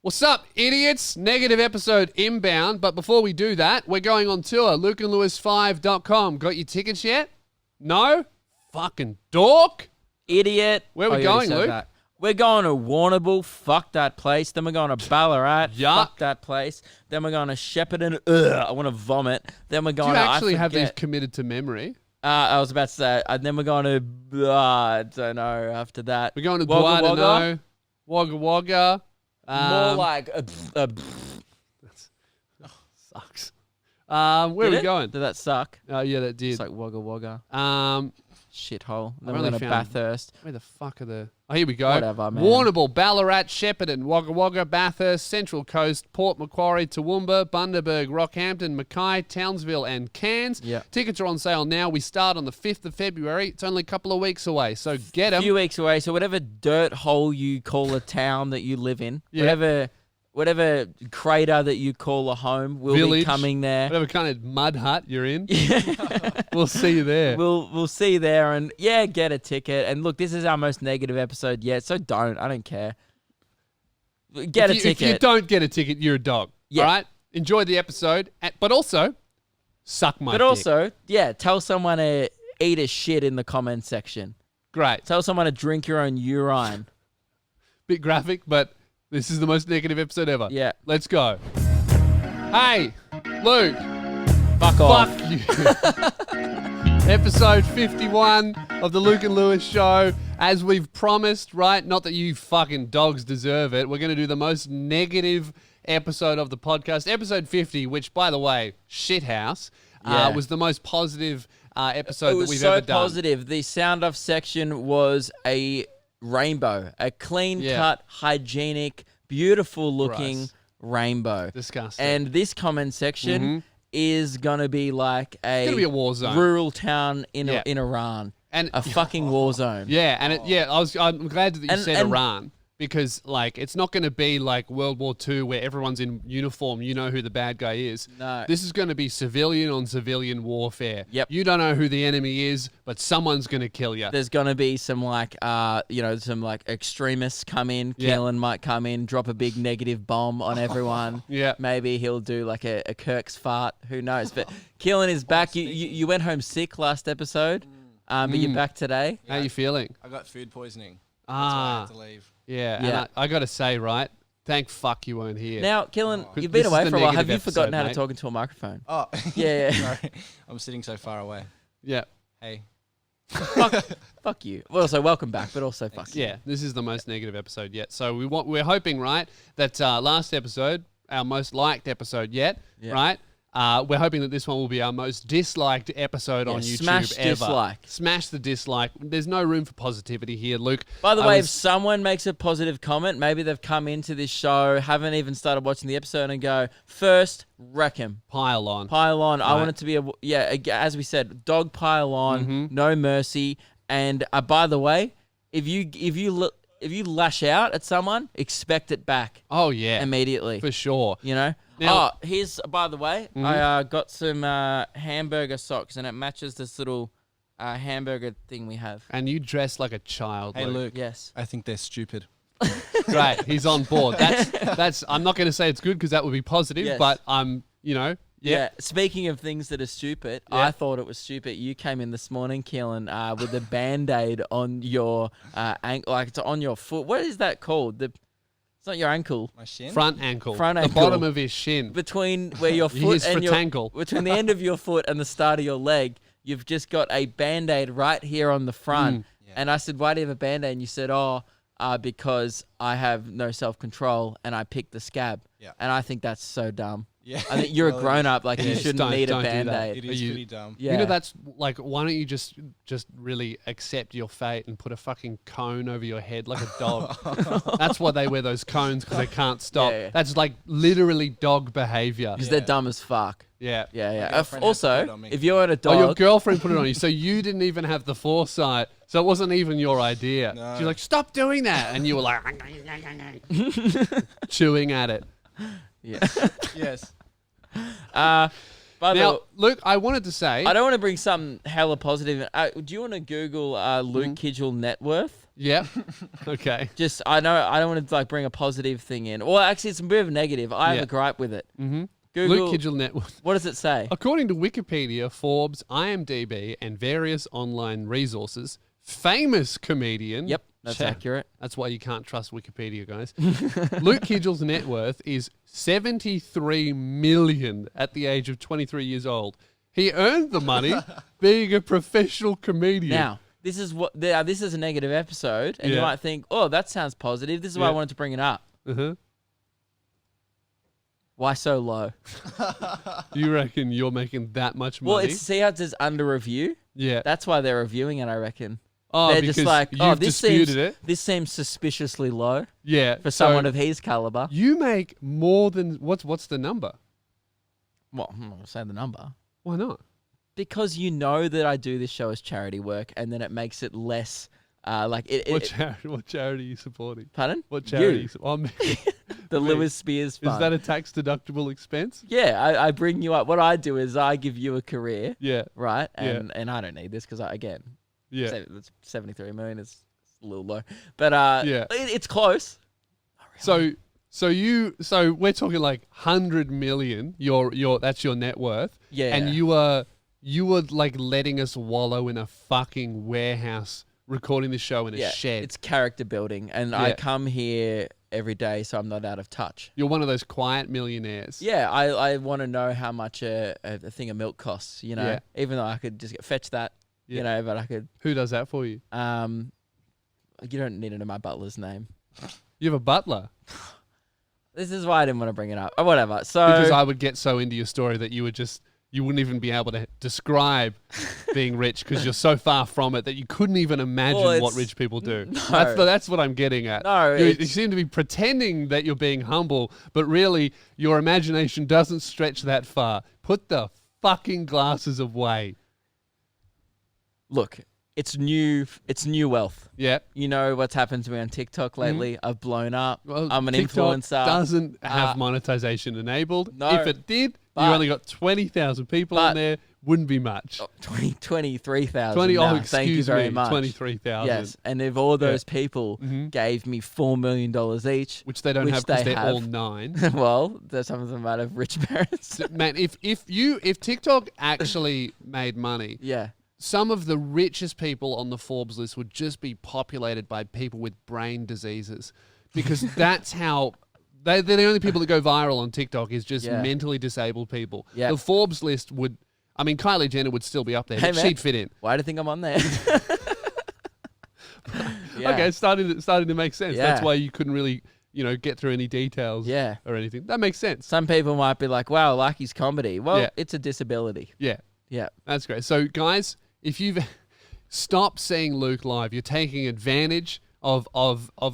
What's up, idiots? Negative episode inbound. But before we do that, we're going on tour. LukeandLewis5.com. Got your tickets yet? No? Fucking dork. Idiot. Where are we going, Luke? That. We're going to Warrnambool. Fuck that place. Then we're going to Ballarat. Yuck. Fuck that place. Then we're going to Shepparton. Ugh, I want to vomit. Then we're going Do you to... actually have these committed to memory? I was about to say... then we're going to... I don't know after that. We're going to Wagga Duardano. Wagga Wagga. More like... Sucks. Where are we going? Did that suck? Oh, yeah, that did. It's like Wagga Wagga. Shithole. Then I've we're only going to found- Bathurst. Where the fuck are the... Oh, here we go. Whatever, man. Warrnambool, Ballarat, Shepparton, Wagga Wagga, Bathurst, Central Coast, Port Macquarie, Toowoomba, Bundaberg, Rockhampton, Mackay, Townsville, and Cairns. Yeah. Tickets are on sale now. We start on the 5th of February. It's only a couple of weeks away, so get A them. few weeks away. So whatever dirt hole you call a town that you live in, Yeah. whatever crater that you call a home, will Village, be coming there. Whatever kind of mud hut you're in. We'll see you there. We'll see you there, and get a ticket. And look, this is our most negative episode yet, so I don't care. Get a ticket. If you don't get a ticket, you're a dog. Yeah. All right? Enjoy the episode, but also suck my But dick. also, tell someone to eat a shit in the comment section. Great. Tell someone to drink your own urine. Bit graphic, but this is the most negative episode ever. Yeah. Let's go. Hey, Luke. Fuck off. Fuck you. Episode 51 of the Luke and Lewis show. As we've promised, right? Not that you fucking dogs deserve it. We're going to do the most negative episode of the podcast. Episode 50, which, by the way, shithouse, was the most positive episode that we've ever done. It was so positive. The sound off section was a rainbow. A clean-cut, hygienic, beautiful-looking Gross. rainbow. Disgusting. And this comment section is going to be like It's gonna be a war zone. rural town in Yeah. in Iran. And A fucking war zone. Yeah, and I'm glad that you And- said and- Iran, because like it's not going to be like World War II where everyone's in uniform. You know who the bad guy is. No. This is going to be civilian on civilian warfare. Yep. You don't know who the enemy is, but someone's going to kill you. There's going to be some some extremists come in. Yeah. Keelan might come in, drop a big negative bomb on everyone. Yeah. Maybe he'll do like a Kirk's fart. Who knows? But Keelan is back. You went home sick last episode, but you're back today. How you feeling? I got food poisoning. That's why I had to leave. Yeah. Yeah. And I got to say, right? Thank fuck you weren't here. Now, Keelan, you've This been is away the for a while. Have negative you forgotten episode, how mate. to talk into a microphone? Oh, Yeah. Sorry, I'm sitting so far away. Yeah. Hey. Fuck you. Well, so welcome back, but also fuck you. Yeah, this is the most negative episode yet. So we're hoping, right, that last episode, our most liked episode yet, Yeah. right? We're hoping that this one will be our most disliked episode on YouTube smash ever. dislike. Smash the dislike. There's no room for positivity here, Luke. By the I way, was- if someone makes a positive comment, maybe they've come into this show, haven't even started watching the episode, and go, first, wreck him. pile on. Pile on. I Right. want it to be as we said, dog pile on, Mm-hmm. no mercy. And by the way, if you lash out at someone, expect it back Oh yeah, immediately. for sure. You know. Now- Here's by the way, I got some hamburger socks, and it matches this little hamburger thing we have. And you dress like a child. Hey, Luke. Yes. I think they're stupid. Great, he's on board. That's. I'm not going to say it's good because that would be positive, Yes. but I'm. Yeah. Yeah. Speaking of things that are stupid, Yeah. I thought it was stupid. You came in this morning, Keelan, with a band-aid on your ankle, like it's on your foot. What is that called? It's not your ankle. My shin? Front ankle. Front The ankle. bottom of his shin. Between where your foot His and your fratangle. between the end of your foot and the start of your leg, you've just got a band-aid right here on the front. Yeah. And I said, "Why do you have a band-aid?" And you said, because I have no self-control and I picked the scab." Yeah. And I think that's so dumb. Yeah. I think you're Well, a grown-up. Like, you Yes, shouldn't don't need do a that. band-aid. It is you- pretty dumb. Yeah. You know, that's like, why don't you just really accept your fate and put a fucking cone over your head like a dog? That's why they wear those cones, because they can't stop. Yeah, yeah. That's like literally dog behavior. Because they're dumb as fuck. Yeah. Yeah, yeah. girlfriend had to put it Also, on me. if you're at a dog... Oh, your girlfriend put it on you, so you didn't even have the foresight. So it wasn't even your idea. No. She's like, "Stop doing that," and you were like, chewing at it. Yeah. Yes. By the way, Now, Luke, I wanted to say, I don't want to bring something hella positive. Do you want to Google Luke Kidgell net worth? Yep. Okay. Just I know I don't want to like bring a positive thing in. Well, actually, it's a bit of a negative. I have Yeah. a gripe with it. Mm-hmm. Google. Luke Kidgell net worth. What does it say? According to Wikipedia, Forbes, IMDb, and various online resources, famous comedian. Yep, that's accurate. That's why you can't trust Wikipedia, guys. Luke Kidgell's net worth is $73 million at the age of 23 years old. He earned the money being a professional comedian. Now, this is this is a negative episode, and you Yeah. might think, "Oh, that sounds positive." This is why I Yeah. wanted to bring it up. Uh-huh. Why so low? You reckon you're making that much money? Well, it's see how it says under review. yeah. That's why they're reviewing it. I reckon. Oh, They're because just like, you've "Oh, this disputed seems it. this seems suspiciously low Yeah. for someone of his caliber." You make more than what's the number? Well, I'm not gonna say the number. Why not? Because you know that I do this show as charity work, and then it makes it less like it. What charity are you supporting? Pardon? What charity? You. Oh, me. The Me. Lewis Spears Fund. Is that a tax deductible expense? Yeah, I bring you up. What I do is I give you a career, Yeah. right? Yeah. And I don't need this because again, Yeah. it's 73 million is a little low, but Yeah. it's close. So we're talking like 100 million. That's your net worth. Yeah. And you were like letting us wallow in a fucking warehouse recording the show in a shed. It's character building, and I come here every day, so I'm not out of touch. You're one of those quiet millionaires. Yeah, I want to know how much a thing of milk costs. You know, Yeah. even though I could just fetch that. Yeah. You know, but I could. Who does that for you? You don't need to know my butler's name. You have a butler. This is why I didn't want to bring it up. Or whatever. So Because I would get so into your story that you wouldn't even be able to describe being rich because you're so far from it that you couldn't even imagine Well, what it's- rich people do. No. That's what I'm getting at. No, you it's- seem to be pretending that you're being humble, but really your imagination doesn't stretch that far. Put the fucking glasses away. look, it's new wealth. Yeah. You know what's happened to me on TikTok lately? I've blown up. Well, I'm an TikTok influencer. doesn't have monetization enabled. no, If it did, you but- only got 20,000 people on but- there. Wouldn't be much. 23,000. 20. No, Oh, thank you excuse very me. much. 23,000. Yes, and if all those people Mhm. gave me $4 million each, Which they don't Which have because they they're all have. 9. well, some of them might have rich parents. Man, if TikTok actually made money, Yeah. some of the richest people on the Forbes list would just be populated by people with brain diseases, because that's how they're the only people that go viral on TikTok is just Yeah. mentally disabled people. Yeah. The Forbes list would, I mean, Kylie Jenner would still be up there, Hey, but man. she'd fit in. Why do you think I'm on there? Yeah. Okay, it's starting to make sense. Yeah. That's why you couldn't really, get through any details Yeah. or anything. That makes sense. Some people might be like, wow, I like his comedy. Well, Yeah. it's a disability. Yeah. Yeah. That's great. So, guys, if you've stopped seeing Luke live, you're taking advantage of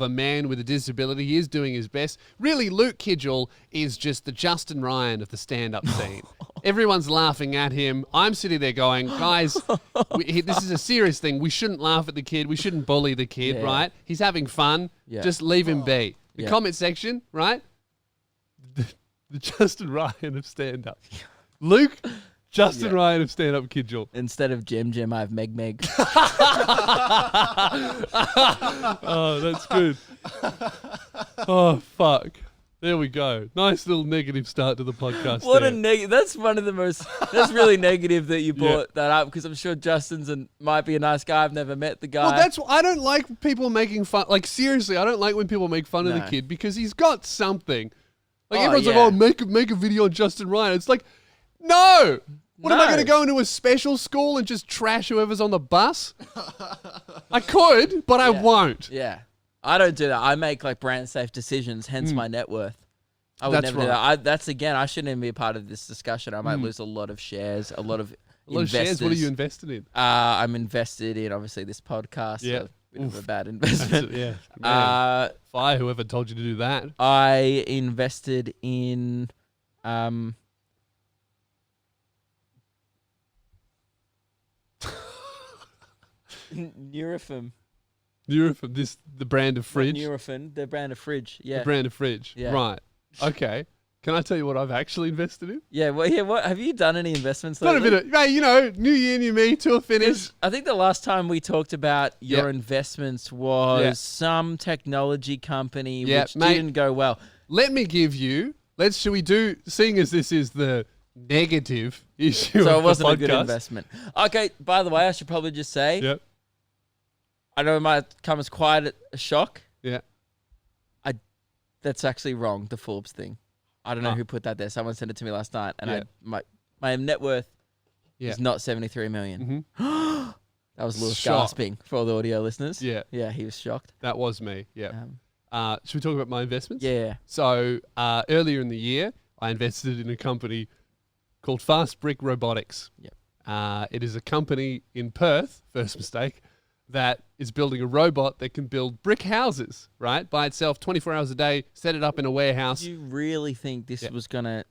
a man with a disability. He is doing his best. Really, Luke Kidgell is just the Justin Ryan of the stand-up scene. Everyone's laughing at him. I'm sitting there going, guys, this is a serious thing. We shouldn't laugh at the kid. We shouldn't bully the kid, Yeah. right? He's having fun. Yeah. Just leave him be. The Yeah. comment section, right? The Justin Ryan of stand-up. Luke, Justin Yeah. Ryan of stand-up Kidgell. Instead of Jim, I have Meg. Oh, that's good. Oh, fuck. There we go. Nice little negative start to the podcast. What there. a negative. That's one of the most, that's really negative that you Yeah. brought that up, because I'm sure Justin's might be a nice guy. I've never met the guy. Well, I don't like people making fun. Like, seriously, I don't like when people make fun of the No. kid because he's got something. Like, Oh, everyone's yeah. like, oh, make a video on Justin Ryan. It's like, no. What am I No. going to go into a special school and just trash whoever's on the bus? I could, but I won't. Yeah. I don't do that. I make like brand safe decisions, hence my net worth. I would That's never do right. that. That's again, I shouldn't even be a part of this discussion. I might lose a lot of shares, a lot of A lot of investors. shares. What are you invested in? I'm invested in obviously this podcast. Yeah. So a bit of a bad investment. Yeah. Man. Uh, Fire whoever told you to do that. I invested in Nurofen. Nurofen, the brand of fridge. Nurofen, the brand of fridge. Yeah. The brand of fridge. Yeah. Right. Okay. Can I tell you what I've actually invested in? Yeah, well, yeah. What have you done any investments Not a lately? bit of, mate, you know, new year, new me, to a finish. I think the last time we talked about your Yep. investments was Yeah. some technology company Yeah, which mate. didn't go well. Let me give you, should we do, seeing as this is the negative issue So of it wasn't the a good podcast. investment. Okay, by the way, I should probably just say, Yep. I know it might come as quite a shock. Yeah. That's actually wrong, the Forbes thing. I don't know Oh. who put that there. Someone sent it to me last night, and Yeah. my net worth Yeah. is not 73 million. Mm-hmm. That was Lewis Shock. gasping for all the audio listeners. Yeah. Yeah, he was shocked. That was me. Yeah. Um, Should we talk about my investments? yeah. So earlier in the year, I invested in a company called Fast Brick Robotics. Yep. It is a company in Perth, first mistake, that is building a robot that can build brick houses, right? By itself, 24 hours a day, set it up in a warehouse. Do you really think this Yeah. was going to...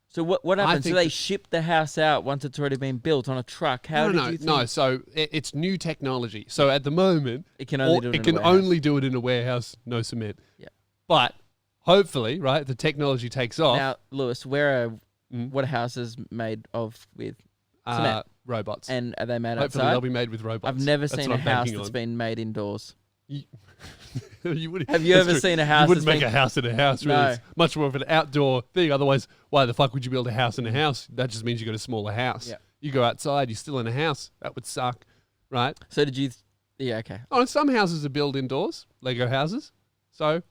So what happens? Do think they that- ship the house out once it's already been built on a truck? How no, did you think no. So it's new technology. So at the moment, it can only do it in it a can warehouse? only do it in a warehouse, no cement. Yeah. But hopefully, right, the technology takes off. Now, Lewis, where are Mm. what are houses made of with cement? Robots. And are they made Hopefully outside? they'll be made with robots. I've never That's seen what a I'm house banking that's on. been made indoors. You would, Have you that's ever true. seen a house You wouldn't that's make been- a house in a house, really. No. It's much more of an outdoor thing. Otherwise, why the fuck would you build a house in a house? That just means you got a smaller house. Yeah. You go outside, you're still in a house. That would suck, right? So did you... Yeah, okay. Oh, and some houses are built indoors, Lego houses. So,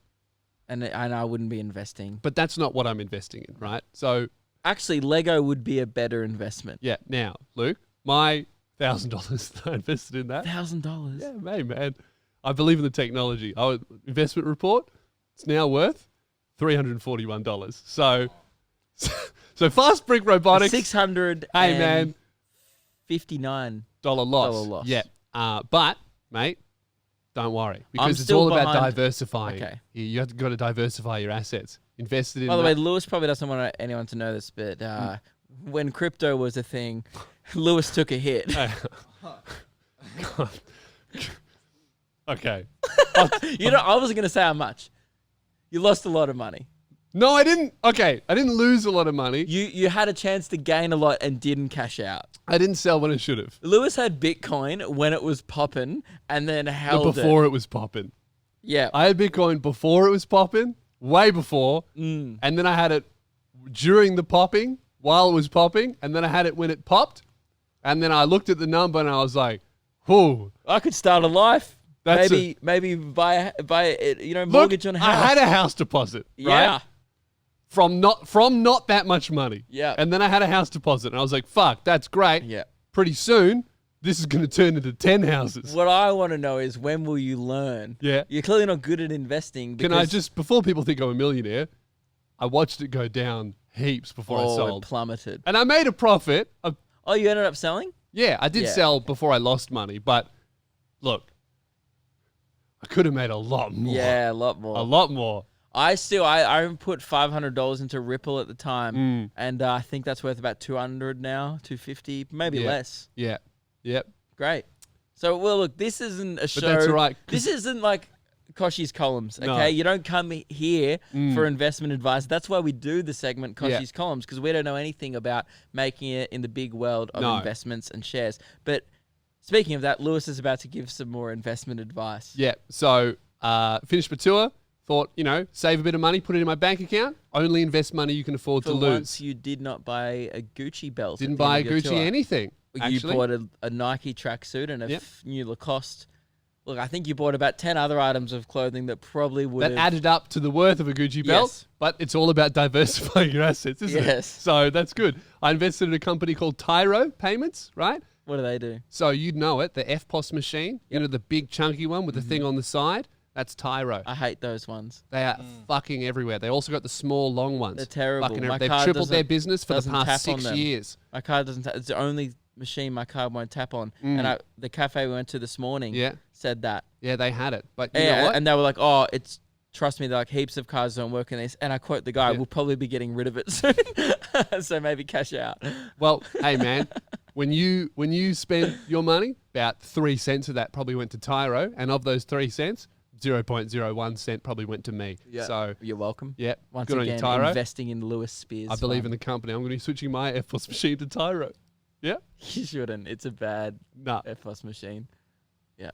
And I wouldn't be investing. but that's not what I'm investing in, right? So, Actually, Lego would be a better investment. yeah. Now, Luke, my $1,000 that I invested in that. $1,000. Yeah, man. I believe in the technology. Our investment report, it's now worth $341. So Fast Brick Robotics, $659 hey man, dollar loss. loss. Yeah, but mate, don't worry because it's still all about behind- diversifying. Okay. You have got to diversify your assets. Invested in. By the way, Lewis probably doesn't want anyone to know this, but when crypto was a thing, Lewis took a hit. Okay. You know, I wasn't going to say how much. You lost a lot of money. No, I didn't. Okay, I didn't lose a lot of money. You had a chance to gain a lot and didn't cash out. I didn't sell when I should have. Lewis had Bitcoin when it was popping and then held Before it. it was popping. Yeah. I had Bitcoin before it was popping, way before, Mm. and then I had it during the popping, while it was popping, and then I had it when it popped, and then I looked at the number and I was like, "Whoa, I could start a life. That's maybe buy mortgage on a house. I had a house deposit, Yeah. right? From not that much money, Yeah. and then I had a house deposit, and I was like, "Fuck, that's great." Yeah. Pretty soon, this is going to turn into 10 houses. What I want to know is when will you learn? Yeah. You're clearly not good at investing. Can I because- just, before people think I'm a millionaire, I watched it go down heaps before I Oh, it sold. plummeted. And I made a profit. Oh, you ended up selling? Yeah, I did Yeah. sell before I lost money, but look, I could have made a lot more. Yeah, a lot more. A lot more. I put $500 into Ripple at the time, and I think that's worth about 200 now, 250, maybe Yeah. less. Yeah. Yep. Great. So, well, look, this isn't a show. that's all right, 'cause- This isn't like Koshi's Columns, okay? No. You don't come here for investment advice. That's why we do the segment Koshi's Columns, because we don't know anything about making it in the big world of No. investments and shares. But speaking of that, Lewis is about to give some more investment advice. Yeah. So, finished my tour. Thought, save a bit of money, put it in my bank account. Only invest money you can afford For to lose. once, you did not buy a Gucci belt. Didn't at the end buy a of your Gucci tour. anything. You Actually. bought a Nike tracksuit and a Yep. new Lacoste. Look, I think you bought about 10 other items of clothing that probably would That have... added up to the worth of a Gucci belt, Yes. but it's all about diversifying your assets, isn't it? Yes. So that's good. I invested in a company called Tyro Payments, right? What do they do? So you'd know it, the FPOS machine, the big chunky one with the thing on the side. That's Tyro. I hate those ones. They are fucking everywhere. They also got the small, long ones. They're terrible. Fucking My They've card tripled their doesn't- business for the doesn't past tap on 6 them. years. My card doesn't... It's the only machine my card won't tap on. And the cafe we went to this morning Yeah. said that. Yeah, they had it. But you know Yeah, what? and they were like, oh, it's... Trust me, they're like, heaps of cards don't work in this. And I quote the guy, Yeah. we'll probably be getting rid of it soon. So maybe cash out. Well, hey man, when you spend your money, about 3 cents of that probably went to Tyro, and of those 3 cents, 0.01 cent probably went to me. Yeah. So, You're welcome. yeah, Once good on again, you, Tyro. investing in Lewis Spears. I believe in Fund. the company. I'm going to be switching my FOS machine to Tyro. Yeah? You shouldn't. It's a bad Nah. FOS machine. Yeah.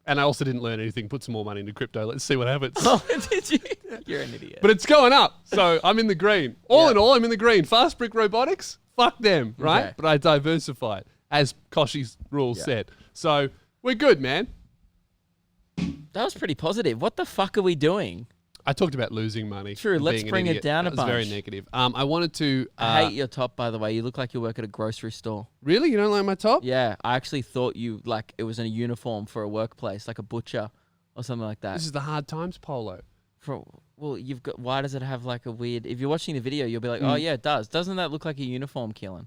And I also didn't learn anything. Put some more money into crypto. Let's see what happens. Oh, did you? You're an idiot. But it's going up. So I'm in the green. All Yeah. in all, I'm in the green. Fast Brick Robotics, fuck them, right? Okay. But I diversified, as Koshi's rules Yeah. said. So we're good, man. That was pretty positive. What the fuck are we doing? I talked about losing money. True, and let's being an bring it idiot. down a That was very bunch. negative. I wanted to... I hate your top, by the way. You look like you work at a grocery store. Really? You don't like my top? Yeah, I actually thought you like it was in a uniform for a workplace, like a butcher or something like that. This is the Hard Times polo. Well, you've got. Why does it have like a weird? If you're watching the video, you'll be like, oh yeah, it does. Doesn't that look like a uniform, Keelan?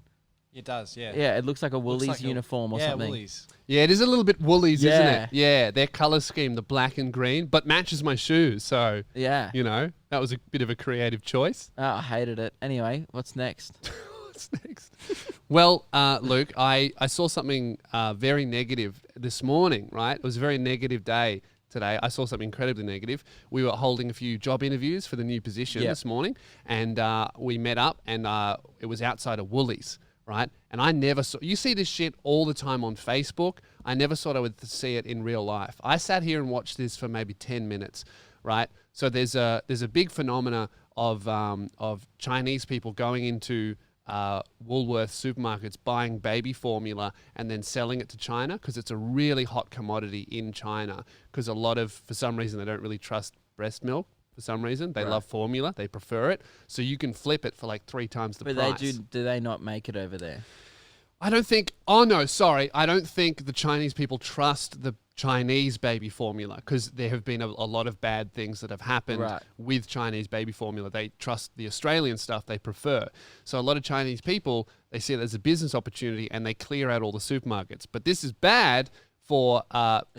It does, yeah. Yeah, it looks like a Looks Woolies like a- uniform or yeah, something. Woolies. Yeah, it is a little bit Woolies, isn't Yeah. it? Yeah, their colour scheme, the black and green, but matches my shoes. So, Yeah. you know, that was a bit of a creative choice. Oh, I hated it. Anyway, what's next? What's next? Well, Luke, I saw something very negative this morning, right? It was a very negative day today. I saw something incredibly negative. We were holding a few job interviews for the new position Yep. this morning, and we met up, and it was outside of Woolies, right? And I never saw... You see this shit all the time on Facebook. I never thought I would see it in real life. I sat here and watched this for maybe 10 minutes, right? So there's a big phenomena of Chinese people going into Woolworth supermarkets, buying baby formula and then selling it to China because it's a really hot commodity in China because for some reason, they don't really trust breast milk. For some reason, they love formula. They prefer it. So you can flip it for like 3 times the But price. do they not make it over there? I don't think... Oh, no, sorry. I don't think the Chinese people trust the Chinese baby formula because there have been a lot of bad things that have happened Right. with Chinese baby formula. They trust the Australian stuff they prefer. So a lot of Chinese people, they see it as a business opportunity and they clear out all the supermarkets. But this is bad for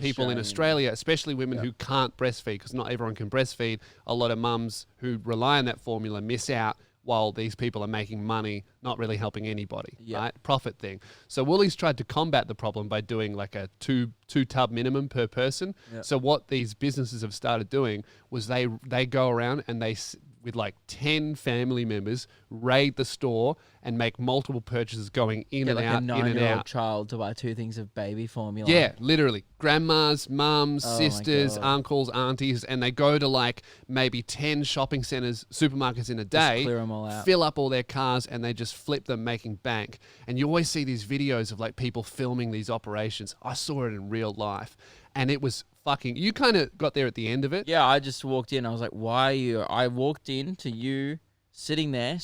people in Australian. Australia, especially women who can't breastfeed because not everyone can breastfeed. A lot of mums who rely on that formula miss out while these people are making money, not really helping anybody, right? Profit thing. So Woolies tried to combat the problem by doing like a two tub minimum per person. So what these businesses have started doing was they go around and with like 10 family members, raid the store and make multiple purchases going in Get and like out, a in and 9-year-old out. child to buy 2 things of baby formula. Yeah, literally. Grandmas, mums, Oh my sisters, God. uncles, aunties, and they go to like maybe 10 shopping centers, supermarkets in a day, clear 'em all out. fill up all their cars, and they just flip them, making bank. And you always see these videos of like people filming these operations. I saw it in real life, and it was fucking... You kind of got there at the end of it. Yeah, I just walked in. I was like, why are you... I walked in to you sitting there,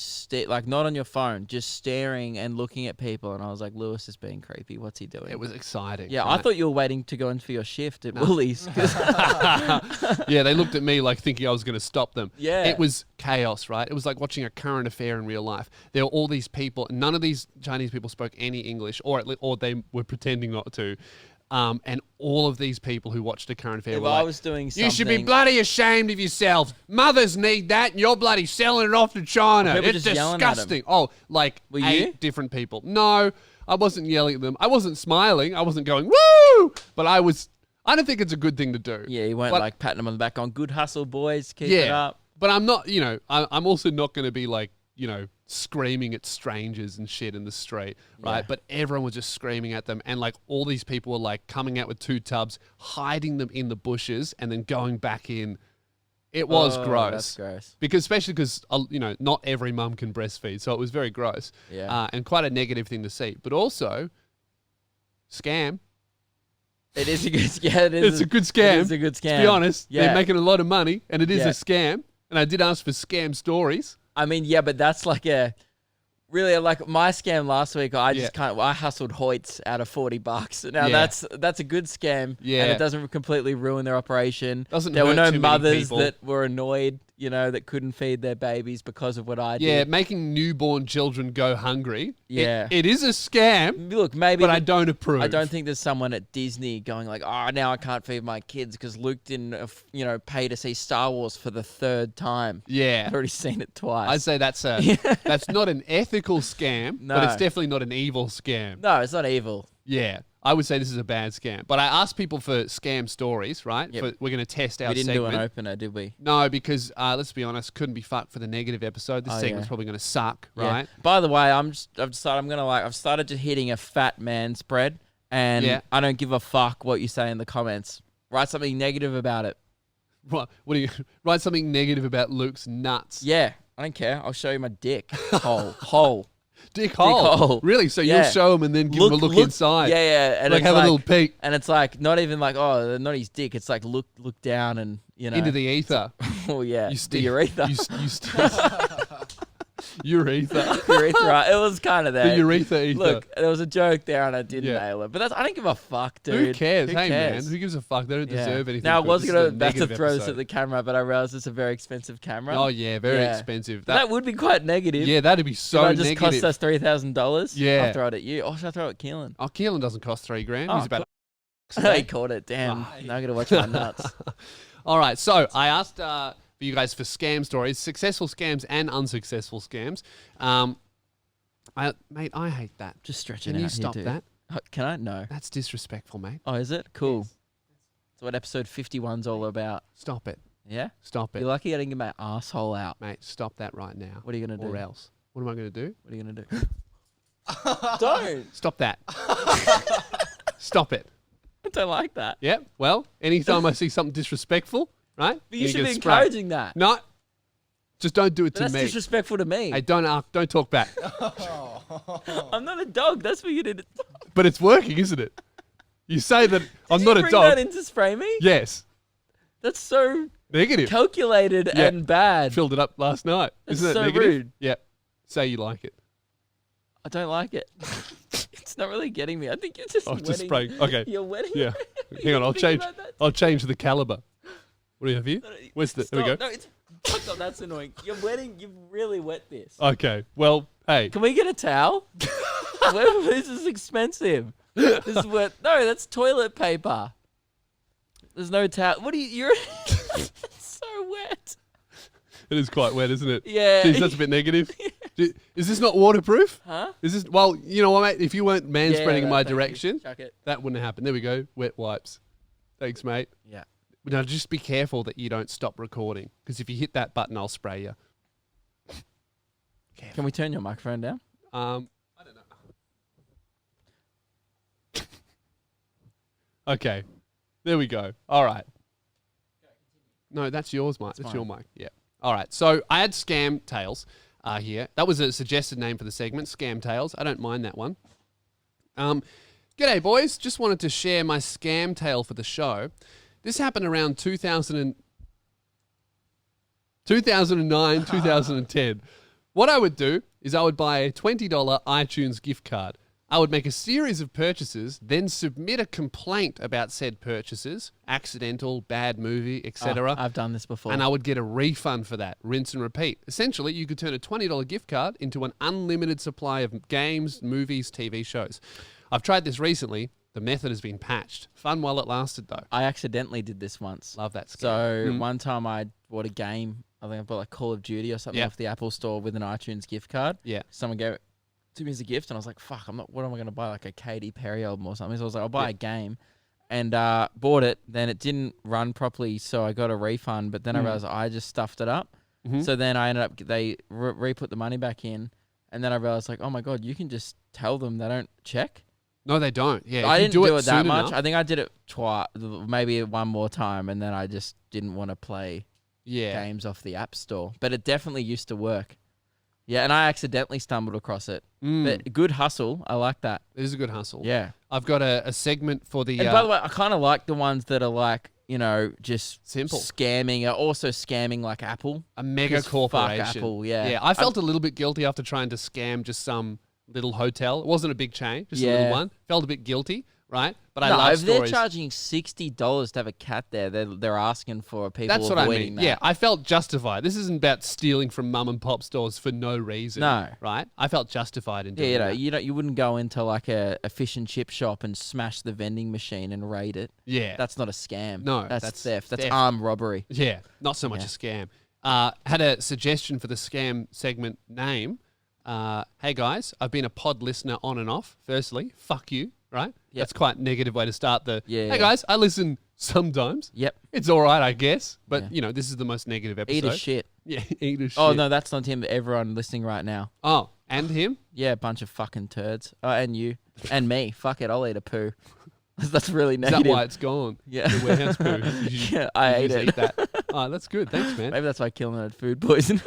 like not on your phone, just staring and looking at people. And I was like, Lewis is being creepy. What's he doing? It was exciting. Yeah, right? I thought you were waiting to go in for your shift at Woolies. 'Cause- Yeah, they looked at me like thinking I was going to stop them. Yeah. It was chaos, right? It was like watching a current affair in real life. There were all these people. None of these Chinese people spoke any English, or they were pretending not to. And all of these people who watched a current affair if were I like, was doing something... you should be bloody ashamed of yourselves. Mothers need that, and you're bloody selling it off to China. People It's just yelling at 'em. disgusting. Oh, like Were 8 you? different people. No, I wasn't yelling at them. I wasn't smiling. I wasn't going, woo! But I don't think it's a good thing to do. Yeah, you weren't But- like patting them on the back on good hustle, boys. Keep it up. But I'm not, I'm also not going to be like, screaming at strangers and shit in the street, right? Yeah. But everyone was just screaming at them. And like all these people were like coming out with 2 tubs, hiding them in the bushes and then going back in. It was Oh, gross. That's gross. Especially because, not every mum can breastfeed. So it was very gross. Yeah. And quite a negative thing to see. But also, scam. It is a good... Yeah, it is. It's a good scam. It is a good scam. To be honest, Yeah. they're making a lot of money and it is Yeah. a scam. And I did ask for scam stories. I mean, yeah, but that's like really like my scam last week. I just Yeah. I hustled Hoyts out of $40. Now Yeah. that's a good scam. And Yeah. it doesn't completely ruin their operation. Doesn't There were hurt no too many mothers people. that were annoyed, that couldn't feed their babies because of what I Yeah, did. making newborn children go hungry. Yeah. It is a scam, Look, maybe but I don't approve. I don't think there's someone at Disney going like, oh, now I can't feed my kids because Luke didn't, pay to see Star Wars for the 3rd time. Yeah. I've already seen it twice. I'd say that's not an ethical scam, but No. it's definitely not an evil scam. No, it's not evil. Yeah. I would say this is a bad scam. But I asked people for scam stories, right? Yep. We're going to test our We didn't segment. do an opener, did we? No, because let's be honest, couldn't be fucked for the negative episode. This Oh, segment's yeah. probably going to suck, Yeah. right? By the way, I've started just hitting a fat man spread, and Yeah. I don't give a fuck what you say in the comments. Write something negative about it. What do you write something negative about Luke's nuts? Yeah, I don't care. I'll show you my dick hole. Dick hole. hole. Really? So Yeah. you'll show him and then give him a look inside. Yeah, yeah. And Like it's have a little peek and it's like not even like not his dick. It's like look down and into the ether. oh yeah, You the stick urethra. Urethra. Urethra. It was kind of The there. urethra ether. Look, there was a joke there and I didn't Yeah. nail it. But I don't give a fuck, dude. Who cares? Who hey cares? man, who gives a fuck? They don't Yeah. deserve anything. Now I for it. was This is gonna a about to negative throw this episode. at the camera, but I realized it's a very expensive camera. Oh yeah, very Yeah. expensive. That would be quite negative. Yeah, that'd be so That just negative. cost us $3,000. Yeah. I'll throw it at you. Or should I throw it at Keelan? Oh, Keelan doesn't cost $3,000. Oh, He's about. He caught it. Damn. Oh. Now I gotta watch my nuts. All right, so I asked for you guys for scam stories, successful scams and unsuccessful scams. Mate, I hate that. Just stretch Can it out. you here, stop dude. that? Oh, can I? No. That's disrespectful, mate. Oh, is it? Cool. That's what episode 51's all about. Stop it. Yeah? Stop it. You're lucky I didn't get my asshole out. Mate, stop that right now. What are you going to do? Or else. What am I going to do? What are you going to do? Don't. Stop that. Stop it. I don't like that. Yep. Well, anytime I see something disrespectful, right? But you should get be sprayed. encouraging that. No. Just don't do it But to that's me. disrespectful to me. Hey, don't talk back. I'm not a dog. That's what you did. But it's working, isn't it? You say that I'm not a Bring dog. that in to spray me? Yes. That's so Negative. calculated Yeah. and bad. Filled it up last night. That's Isn't that so negative? rude. Yeah. Say you like it. I don't like it. It's not really getting me. I think you're just Oh, wetting. just spraying. Okay. You're wetting. Yeah. Hang on, I'll Think change. about that. I'll change the caliber. What do you have here? No, no, Where's the? Stop. There we go. No, it's fuck up. That's annoying. You're wetting. You've really wet this. Okay. Well, hey. Can we get a towel? This is expensive. This is what? No, that's toilet paper. There's no towel. What do you? You're it's so wet. It is quite wet, isn't it? Yeah. Jeez, that's a bit negative. Is this not waterproof? Huh? Is this? Well, you know what, mate? If you weren't manspreading in my thank you. direction, Chuck it. that wouldn't happen. There we go. Wet wipes. Thanks, mate. Yeah. Now, just be careful that you don't stop recording, because if you hit that button, I'll spray you. Can we turn your microphone down? I don't know. Okay. There we go. All right. No, that's yours, mate. That's your mic. Yeah. All right. So I had Scam Tales here. That was a suggested name for the segment, Scam Tales. I don't mind that one. G'day, boys. Just wanted to share my scam tale for the show. This happened around 2009, 2010. What I would do is I would buy a $20 iTunes gift card. I would make a series of purchases, then submit a complaint about said purchases, accidental, bad movie, etc. I've done this before. And I would get a refund for that, rinse and repeat. Essentially, you could turn a $20 gift card into an unlimited supply of games, movies, TV shows. I've tried this recently. The method has been patched. Fun while it lasted, though. I accidentally did this once. Love that scam. So one time I bought a game. I think I bought like Call of Duty or something Yeah. off the Apple Store with an iTunes gift card. Yeah. Someone gave it to me as a gift, and I was like, "Fuck! What am I going to buy? Like a Katy Perry album or something?" So I was like, "I'll buy a game," and bought it. Then it didn't run properly, so I got a refund. But then I realized I just stuffed it up. So then I ended up they re-put the money back in, and then I realized like, oh my god, you can just tell them they don't check. No, they don't. Yeah, I if you didn't do it that soon much. enough- I think I did it twice, maybe one more time, and then I just didn't want to play yeah. games off the App Store. But it definitely used to work. Yeah, and I accidentally stumbled across it. But good hustle. I like that. It is a good hustle. Yeah. I've got a segment for the... And by the way, I kind of like the ones that are like, you know, just Simple. scamming, also scamming like Apple. a mega 'Cause fuck corporation. Apple, yeah. Yeah, I felt a little bit guilty after trying to scam just some little hotel. It wasn't a big chain, just a little Yeah. one. Felt a bit guilty, right? But I No, love if they're stories. charging $60 to have a cat there, they're asking for people That's what I avoiding mean. that. Yeah, I felt justified. This isn't about stealing from mum and pop stores for no reason. No. Right? I felt justified in Yeah, doing that. you wouldn't go into like a fish and chip shop and smash the vending machine and raid it. Yeah. That's not a scam. No, that's that's theft. That's theft. armed robbery. Yeah, not so much Yeah. a scam. Had a suggestion for the scam segment name. Hey guys, I've been a pod listener on and off. Firstly, fuck you. right? Yep. That's quite a negative way to start the, Yeah, hey yeah. guys, I listen sometimes. Yep. It's all right, I guess. But, Yeah. you know, this is the most negative episode. Eat a shit. Yeah, eat a shit. Oh, no, that's not him, but everyone listening right now. Oh, and him? Yeah, a bunch of fucking turds. Oh, and you. And me. Fuck it, I'll eat a poo. That's really Is negative. that why it's gone? Yeah. The warehouse poo. Yeah, I ate just it. Eat that. Oh, that's good. Thanks, man. Maybe that's why Killen had food poisoning.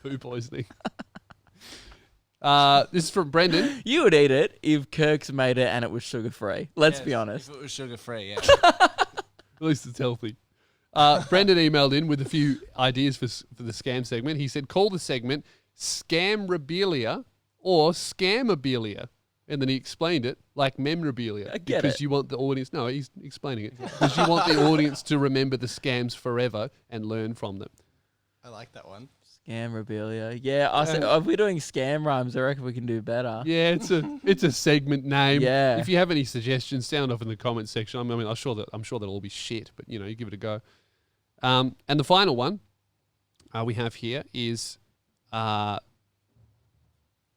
Poo poisoning. This is from Brendan. You would eat it if Kirk's made it and it was sugar-free. Let's be honest. If it was sugar-free, yeah. At least it's healthy. Brendan emailed in with a few ideas for the scam segment. He said, call the segment Scamrabilia or Scamabilia. And then he explained it like memorabilia. I get because it. you want the audience... No, he's explaining it. Because you want the audience to remember the scams forever and learn from them. I like that one. Scamrabilia. Yeah, I said, if we're doing scam rhymes, I reckon we can do better. Yeah, it's a segment name. Yeah. If you have any suggestions, sound off in the comments section. I mean, I'm sure that'll all be shit, but you give it a go. And the final one we have here is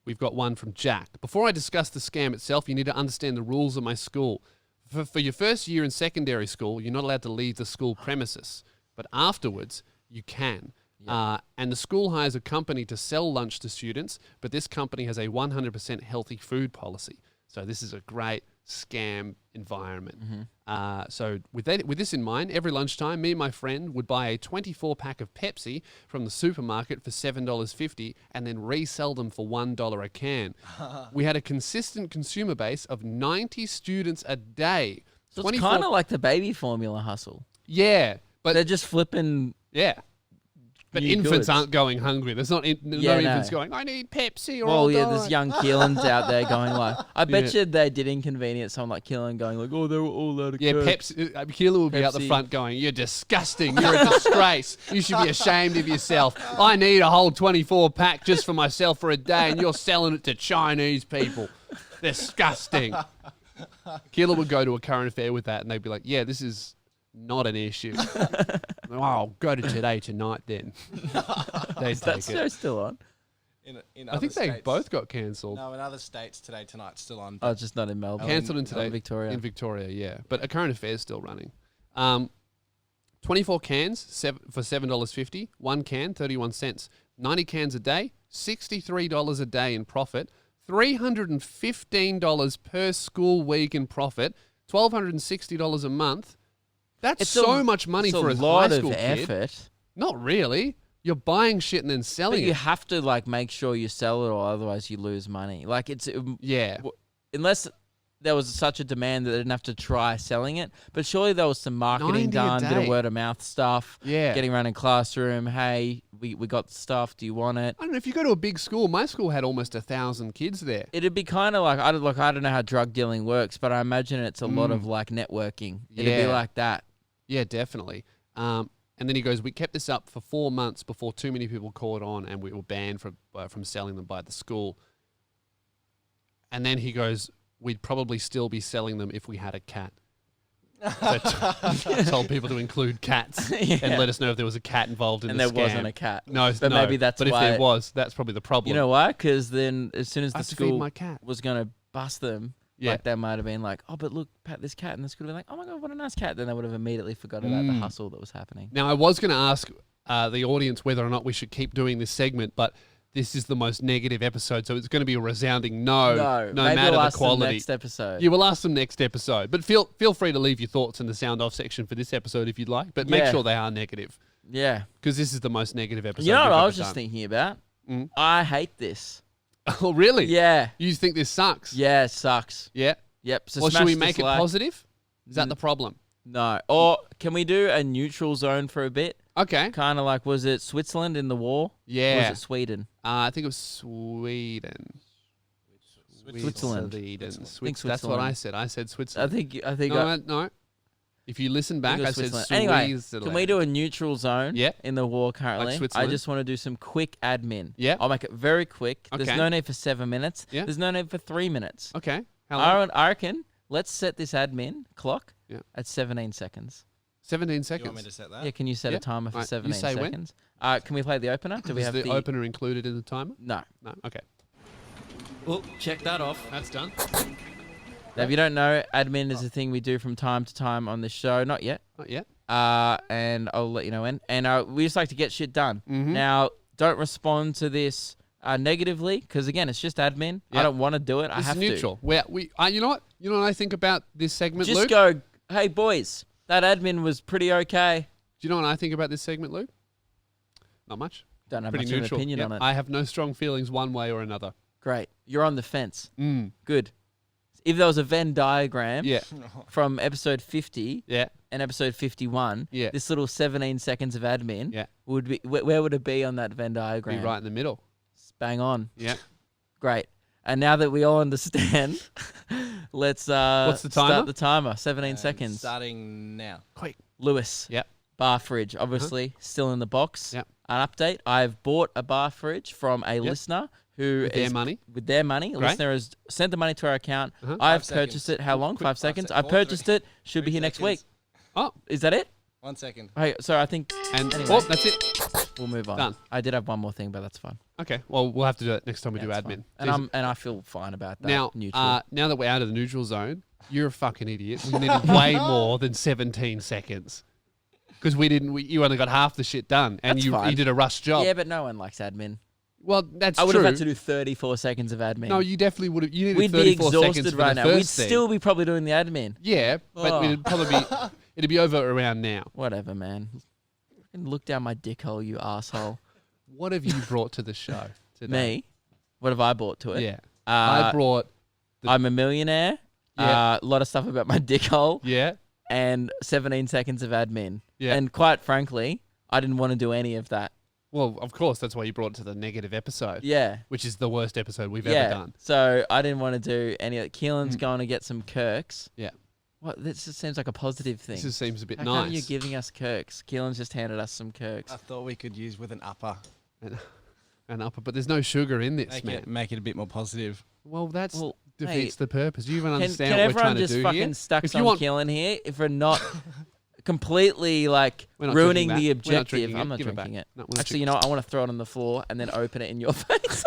we've got one from Jack. Before I discuss the scam itself, you need to understand the rules of my school. For your first year in secondary school, you're not allowed to leave the school premises, but afterwards you can. And the school hires a company to sell lunch to students, but this company has a 100% healthy food policy. So this is a great scam environment. So with this in mind, every lunchtime, me and my friend would buy a 24-pack of Pepsi from the supermarket for $7.50 and then resell them for $1 a can. We had a consistent consumer base of 90 students a day. So it's kind of like the baby formula hustle. Yeah, but They're just flipping... yeah. But new infants goods. aren't going hungry. There's no infants going, I need Pepsi or Well, I'll yeah, die. there's young Keelans out there going like, I bet Yeah. you they did inconvenience someone like Keelan going like, oh, they were all out of Yeah, Coke. Pepsi. Keelan will be out the Pepsi. front going, you're disgusting. You're a disgrace. You should be ashamed of yourself. I need a whole 24-pack just for myself for a day, and you're selling it to Chinese people. Disgusting. Keelan would go to a current affair with that, and they'd be like, yeah, this is not an issue. Oh, I'll go to Today Tonight then. They Is that take show it. still on? In I other think they states, both got cancelled. No, in other states, Today Tonight's still on. Oh, it's just not in Melbourne. Cancelled in Oh, Today. Victoria. In Victoria, yeah. But a current affair's still running. 24 cans for $7.50. 1 can, 31 cents. 90 cans a day, $63 a day in profit. $315 per school week in profit. $1,260 a month. That's It's so a- much money it's for a lot high of school kid. effort. Not really. You're buying shit and then But selling you it. have to like make sure you sell it, or otherwise you lose money. Like it's Yeah. unless there was such a demand that they didn't have to try selling it. But surely there was some 90 marketing a done, bit day. of word of mouth stuff. Yeah. Getting around in classroom. Hey, we got stuff. Do you want it? I don't know, if you go to a big school, my school had almost 1,000 kids there. It'd be kind of like I don't know how drug dealing works, but I imagine it's a lot of like networking. It'd be Yeah. like that. Yeah, definitely. And then he goes, we kept this up for 4 months before too many people caught on and we were banned from selling them by the school. And then he goes, we'd probably still be selling them if we had a cat. So told people to include cats Yeah. and let us know if there was a cat involved in And the there scam. wasn't a cat. No, But no, maybe that's But why- if there was, that's probably the problem. You know why? Because then as soon as I the have to feed school my cat. was going to bust them, Yeah. like they might have been like, oh, but look, pat this cat. And the school would be like, oh my God, what a nice cat. Then they would have immediately forgot about the hustle that was happening. Now, I was going to ask the audience whether or not we should keep doing this segment, but this is the most negative episode, so it's going to be a resounding no Maybe matter we'll the ask them quality. next episode. You will ask them next episode, but feel free to leave your thoughts in the sound off section for this episode if you'd like, but make Yeah. sure they are negative, Yeah. because this is the most negative episode. You know what we've I ever was just done. thinking about? Mm. I hate this. Oh, really? Yeah. You think this sucks? Yeah, it sucks. Yeah? Yep. So Well, should smash we make it dislike. positive? Is that the problem? No. Or can we do a neutral zone for a bit? Okay. Kind of like, was it Switzerland in the war? Or Yeah. was it Sweden? I think it was Sweden. Switzerland. Sweden. Think That's what I Switzerland. said. I said I Switzerland. think No. If you listen back, I said Switzerland. Switzerland. Anyway, can we do a neutral zone Yeah. in the war currently? I Switzerland? just want to do some quick admin. Yeah. I'll make it very quick. Okay. There's no need for 7 minutes. Yeah. There's no need for 3 minutes. Okay. How long? I reckon let's set this admin clock Yeah. at 17 seconds. 17 You seconds. want me to set that? Yeah, can you set Yeah. a timer for Right, you 17 say when? seconds? Can we play the opener? Do we Is have the opener included in the timer? No. No. Okay. Oh, check that off. That's done. Now, if you don't know, admin is a thing we do from time to time on this show. Not yet. Not yet. And I'll let you know when. And we just like to get shit done. Now, don't respond to this negatively, because again, it's just admin. Yep. I don't want to do it. I This have is neutral. You know what? You know what I think about this segment, to. Just Luke? go, hey, boys, that admin was pretty okay. Do you know what I think about this segment, Luke? Not much. Don't have Pretty much of an neutral. opinion Yep. on it. I have no strong feelings one way or another. Great. You're on the fence. Mm. Good. If there was a Venn diagram Yeah. from episode 50 Yeah. and episode 51, Yeah. this little 17 seconds of admin Yeah. would be, where would it be on that Venn diagram? Be right in the middle. Bang on. Yeah. Great. And now that we all understand, let's What's the timer? start the timer. 17 seconds. Starting now. Quick. Lewis. Yep. Bar fridge, obviously, still in the box. Yep. An update. I've bought a bar fridge from a listener who With their is- money? With their money. A Great. listener has sent the money to our account. Uh-huh. I've 5 purchased seconds. it. How long? Quick. 5 seconds. I 4, purchased 3, it. Should be 3 here next week. seconds. Oh. Is that it? 1 second. Hey, so I think And Anyway. that's it. we'll move on. Done. I did have one more thing, but that's fine. Okay. Well, we'll have to do it next time we do That's admin. fine. And I feel fine about that. Now, Neutral. now that we're out of the neutral zone, you're a fucking idiot. We needed way more than 17 seconds. Because you only got half the shit done, and That's you fine. did a rush job. yeah, but no one likes admin. Well, that's I would true. have had to do 34 seconds of admin. No, you definitely would have. You needed We'd be 34 seconds exhausted for right the now. We'd first thing. still be probably doing the admin. Yeah, but Oh. it'd probably be it'd be over around now. Whatever, man. Fucking look down my dick hole, you asshole. What have you brought to the show today? Me? What have I brought to it? Yeah, I brought. I'm a millionaire. Yeah. A lot of stuff about my dick hole. Yeah, And 17 seconds of admin. Yeah. And quite frankly, I didn't want to do any of that. well, of course that's why you brought it to the negative episode. Yeah. Which is the worst episode we've Yeah. ever done. So I didn't want to do any of it. Keelan's going to get some Kirks. Yeah, What? This just seems like a positive thing. this just seems a bit How nice. come you're giving us Kirks? Keelan's just handed us some Kirks. I thought we could use with an upper. An upper, but there's no sugar in this, Make man. make it a bit more positive. Well, that's Well, defeats mate, the purpose. You even Can understand what we're everyone trying to just do fucking here? stuck If some you want, Keelan here if we're not completely like We're not ruining drinking the that. We're not objective? drinking it. I'm not Give it drinking back. it. No, we're not Actually, you know what? I want to throw it on the floor and then open it in your face.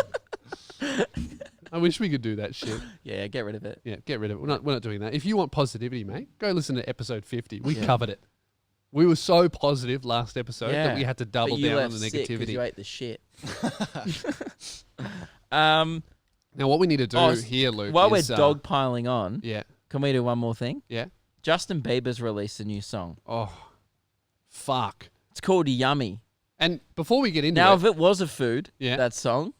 I wish we could do that shit. Yeah, get rid of it. Yeah, get rid of it. We're not doing that. If you want positivity, mate, go listen to episode 50. We Yeah. covered it. We were so positive last episode Yeah. that we had to double But you down on left the sick 'cause negativity. you ate the shit. Now, what we need to do Oh, here, Luke, While we're is, dogpiling on, yeah, can we do one more thing? yeah. Justin Bieber's released a new song. Oh, fuck. It's called Yummy. And before we get into Now, it, if it was a food, Yeah. that song,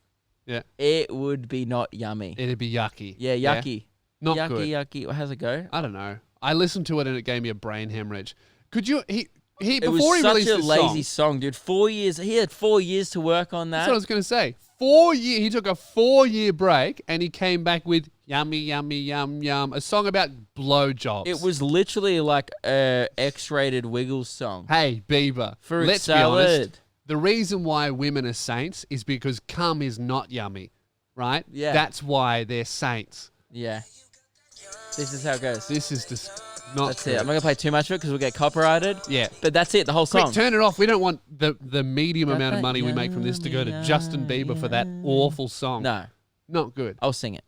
yeah, it would be not yummy. it'd be yucky. Yeah, yucky. Not yucky, good. yucky. How's it go? I don't know. I listened to it and it gave me a brain hemorrhage. Could you? He It before was he such released a this lazy song. song, dude. 4 years. He had 4 years to work on That's that. what I was going to say. 4 year. He took a 4 year break and he came back with "Yummy, Yummy, Yum Yum," a song about blowjobs. It was literally like a X-rated Wiggles song. Hey, Bieber. Fruit let's salad. be honest. The reason why women are saints is because cum is not yummy, right? Yeah. That's why they're saints. Yeah. This is how it goes. This is just not. That's true. it. I'm not gonna play too much of it because we'll get copyrighted. Yeah. But that's it. The whole Quick, song. turn it off. We don't want the medium Got amount of that money we make from this to go to yummy, Justin Bieber for that awful song. No, Not good. I'll sing it.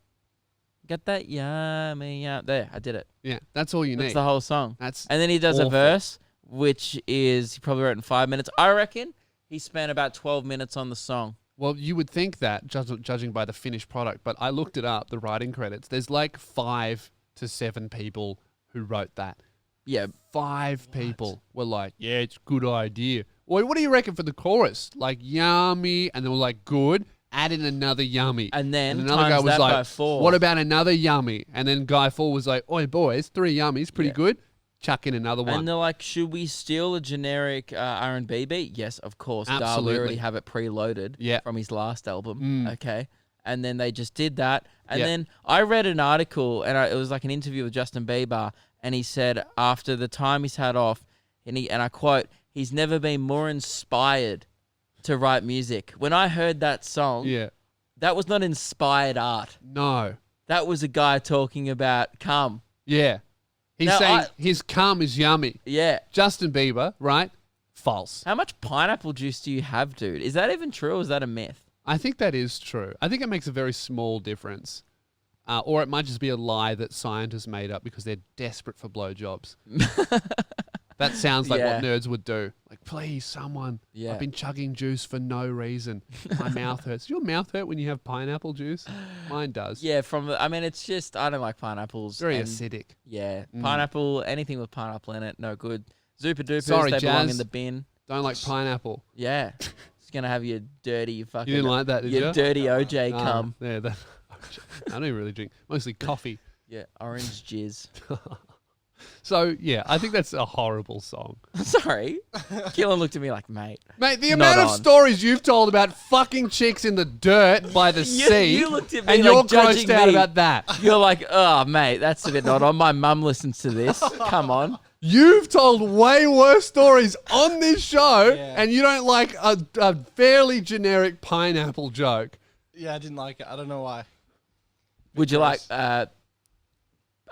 Got that yummy, yum. There, I did it. Yeah, that's all you That's need. the whole song. That's And then he does awful. a verse, which is he probably wrote in 5 minutes. I reckon he spent about 12 minutes on the song. Well, you would think that, judging by the finished product, but I looked it up, the writing credits. There's like 5 to 7 people who wrote that. Yeah, 5 people were like, yeah, it's a good idea. Well, what do you reckon for the chorus? Like, yummy, and they were like, good, add in another yummy. and then another guy times was that like, by 4. what about another yummy? And then Guy 4 was like, oi, boys, 3 yummies, pretty Yeah. good. Chuck in another one. And they're like, should we steal a generic R&B beat? Yes, of course. Duh, Absolutely. we already have it preloaded Yeah. from his last album. Mm. Okay. And then they just did that. And Yeah. then I read an article, and it was like an interview with Justin Bieber, and he said after the time he's had off, and I quote, he's never been more inspired to write music. When I heard that song, Yeah. that was not inspired art. No. That was a guy talking about cum. Yeah. He's Now, saying his cum is yummy. Yeah. Justin Bieber, right? False. How much pineapple juice do you have, dude? Is that even true or is that a myth? I think that is true. I think it makes a very small difference. Or it might just be a lie that scientists made up because they're desperate for blowjobs. That sounds like what nerds would do. Like, please, someone. Yeah. I've been chugging juice for no reason. My mouth hurts. Does your mouth hurt when you have pineapple juice? Mine does. Yeah, it's just, I don't like pineapples. Very acidic. Yeah, pineapple, anything with pineapple in it, no good. Zupa Dupas, Sorry, they belong Jazz. in the bin. Don't like pineapple. Yeah. It's going to have your dirty fucking... You didn't like that, did you? Your dirty OJ cum. Yeah, I don't really drink. Mostly coffee. Yeah, orange jizz. So, yeah, I think that's a horrible song. Sorry. Keelan looked at me like, mate. Mate, the amount of stories you've told about fucking chicks in the dirt by the sea. You looked at me and like you're judging grossed out me. about that. You're like, oh, mate, that's a bit not on. My mum listens to this. Come on. You've told way worse stories on this show, and you don't like a fairly generic pineapple joke. Yeah, I didn't like it. I don't know why. Would you like...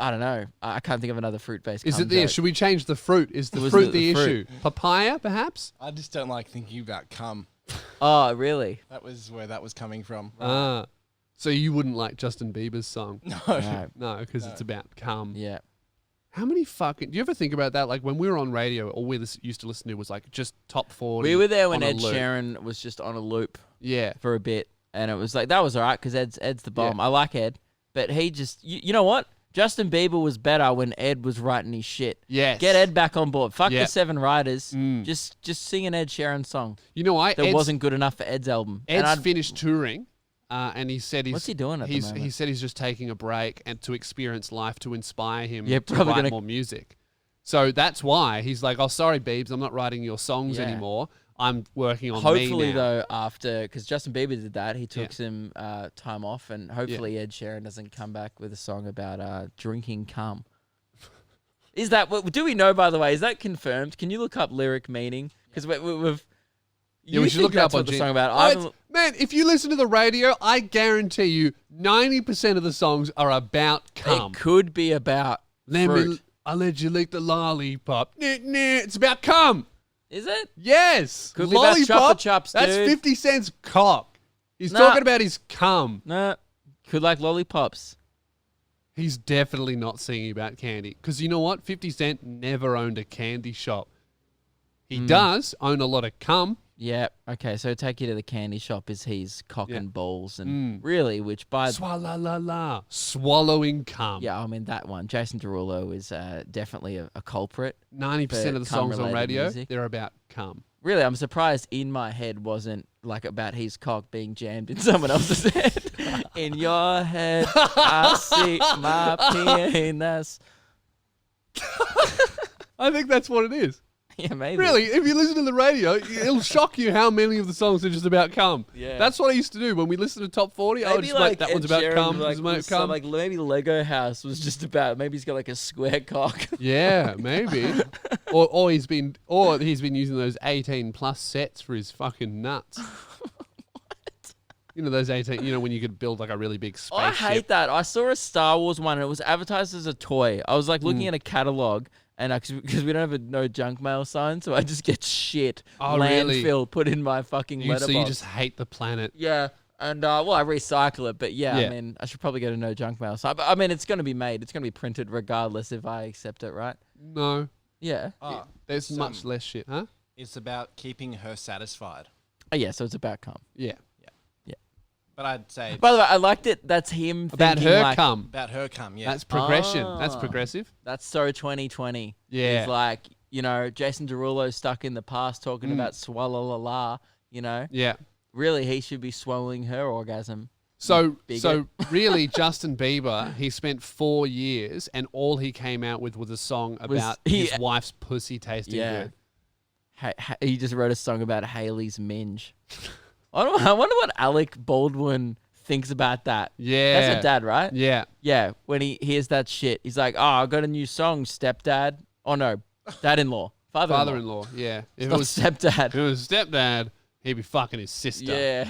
I don't know. I can't think of another fruit-based Is cum it this? joke. Should we change the fruit? Is the Was fruit the the fruit? issue? Papaya, perhaps? I just don't like thinking about cum. Oh, really? That was where that was coming from. So you wouldn't like Justin Bieber's song? No. No, because it's about cum. Yeah. How many fucking... Do you ever think about that? Like, when we were on radio, all we used to listen to was, like, just top 40. We were there when on a Ed loop. Sheeran was just on a loop Yeah. for a bit. And it was like, that was all right because Ed's the bomb. Yeah. I like Ed. But he just... You know what? Justin Bieber was better when Ed was writing his shit. Yes. Get Ed back on board. Fuck Yeah. the 7 writers. Just sing an Ed Sheeran song. You know why? That wasn't good enough for Ed's album. Ed's finished touring, and he said What's he doing at the moment? He said he's just taking a break and to experience life to inspire him Yeah, to probably write gonna- more music. So that's why he's like, oh, sorry, Biebs, I'm not writing your songs Yeah. anymore. I'm working on Hopefully, me now. though, after... Because Justin Bieber did that. He took some time off. And hopefully Ed Sheeran doesn't come back with a song about drinking cum. Is that... Do we know, by the way? Is that confirmed? Can you look up lyric meaning? Because we've... Yeah, we should look it up on the Gin. song about. Oh, I haven't- man, if you listen to the radio, I guarantee you 90% of the songs are about cum. It could be about fruit. I'll let you lick the lollipop. It's about cum. Is it? Yes. Could be about Chupa Chups, That's dude. 50 Cent's cock. He's Nah. talking about his cum. No. Could like lollipops. He's definitely not singing about candy. Because you know what? 50 Cent never owned a candy shop. He does own a lot of cum. Yeah. Okay. So take you to the candy shop is his cock and balls and really, which by Swalla-la-la. Swallowing cum. yeah, I mean that one. Jason Derulo is definitely a culprit. 90% of the songs on cum-related radio, music. they're about cum. Really, I'm surprised In My Head wasn't like about his cock being jammed in someone else's head. In your head, I see my penis. I think that's what it is. Yeah, maybe. Really, if you listen to the radio, it'll shock you how many of the songs are just about cum. Yeah. That's what I used to do when we listened to Top 40. I would just like, that Ed one's about Sheeran, cum. Like, this one's was about cum. like maybe Lego House was just about. Maybe he's got like a square cock. Yeah, maybe. or he's been using those 18 plus sets for his fucking nuts. What? You know those 18. You know when you could build like a really big spaceship. I hate that. I saw a Star Wars one and it was advertised as a toy. I was like looking at a catalog. And because we don't have a no junk mail sign, so I just get shit landfill really? put in my fucking letterbox. So you just hate the planet. Yeah, and well, I recycle it, but yeah, Yeah. I mean, I should probably get a no junk mail sign. But I mean, it's going to be made. It's going to be printed regardless if I accept it, right? No, Yeah. Oh, there's much less shit, huh? it's about keeping her satisfied. Oh yeah, so it's about cum. Yeah. But I'd say By the way, I liked it. That's him About thinking her like, cum. about her cum, yeah. That's progression. That's Ah. progressive. That's so 2020. Yeah. He's like, you know, Jason Derulo stuck in the past talking about swalla la la. You know, Yeah. really, he should be swallowing her orgasm. So Bigot. really, Justin Bieber, he spent 4 years, and all he came out with was a song about his wife's pussy tasting good. He just wrote a song about Haley's minge. I wonder what Alec Baldwin thinks about that. Yeah. That's her dad, right? Yeah. Yeah, when he hears that shit, he's like, oh, I got a new song, stepdad. Oh, no, dad-in-law. Father-in-law. Father-in-law. Yeah. If Not stepdad. if it was stepdad, he'd be fucking his sister. Yeah.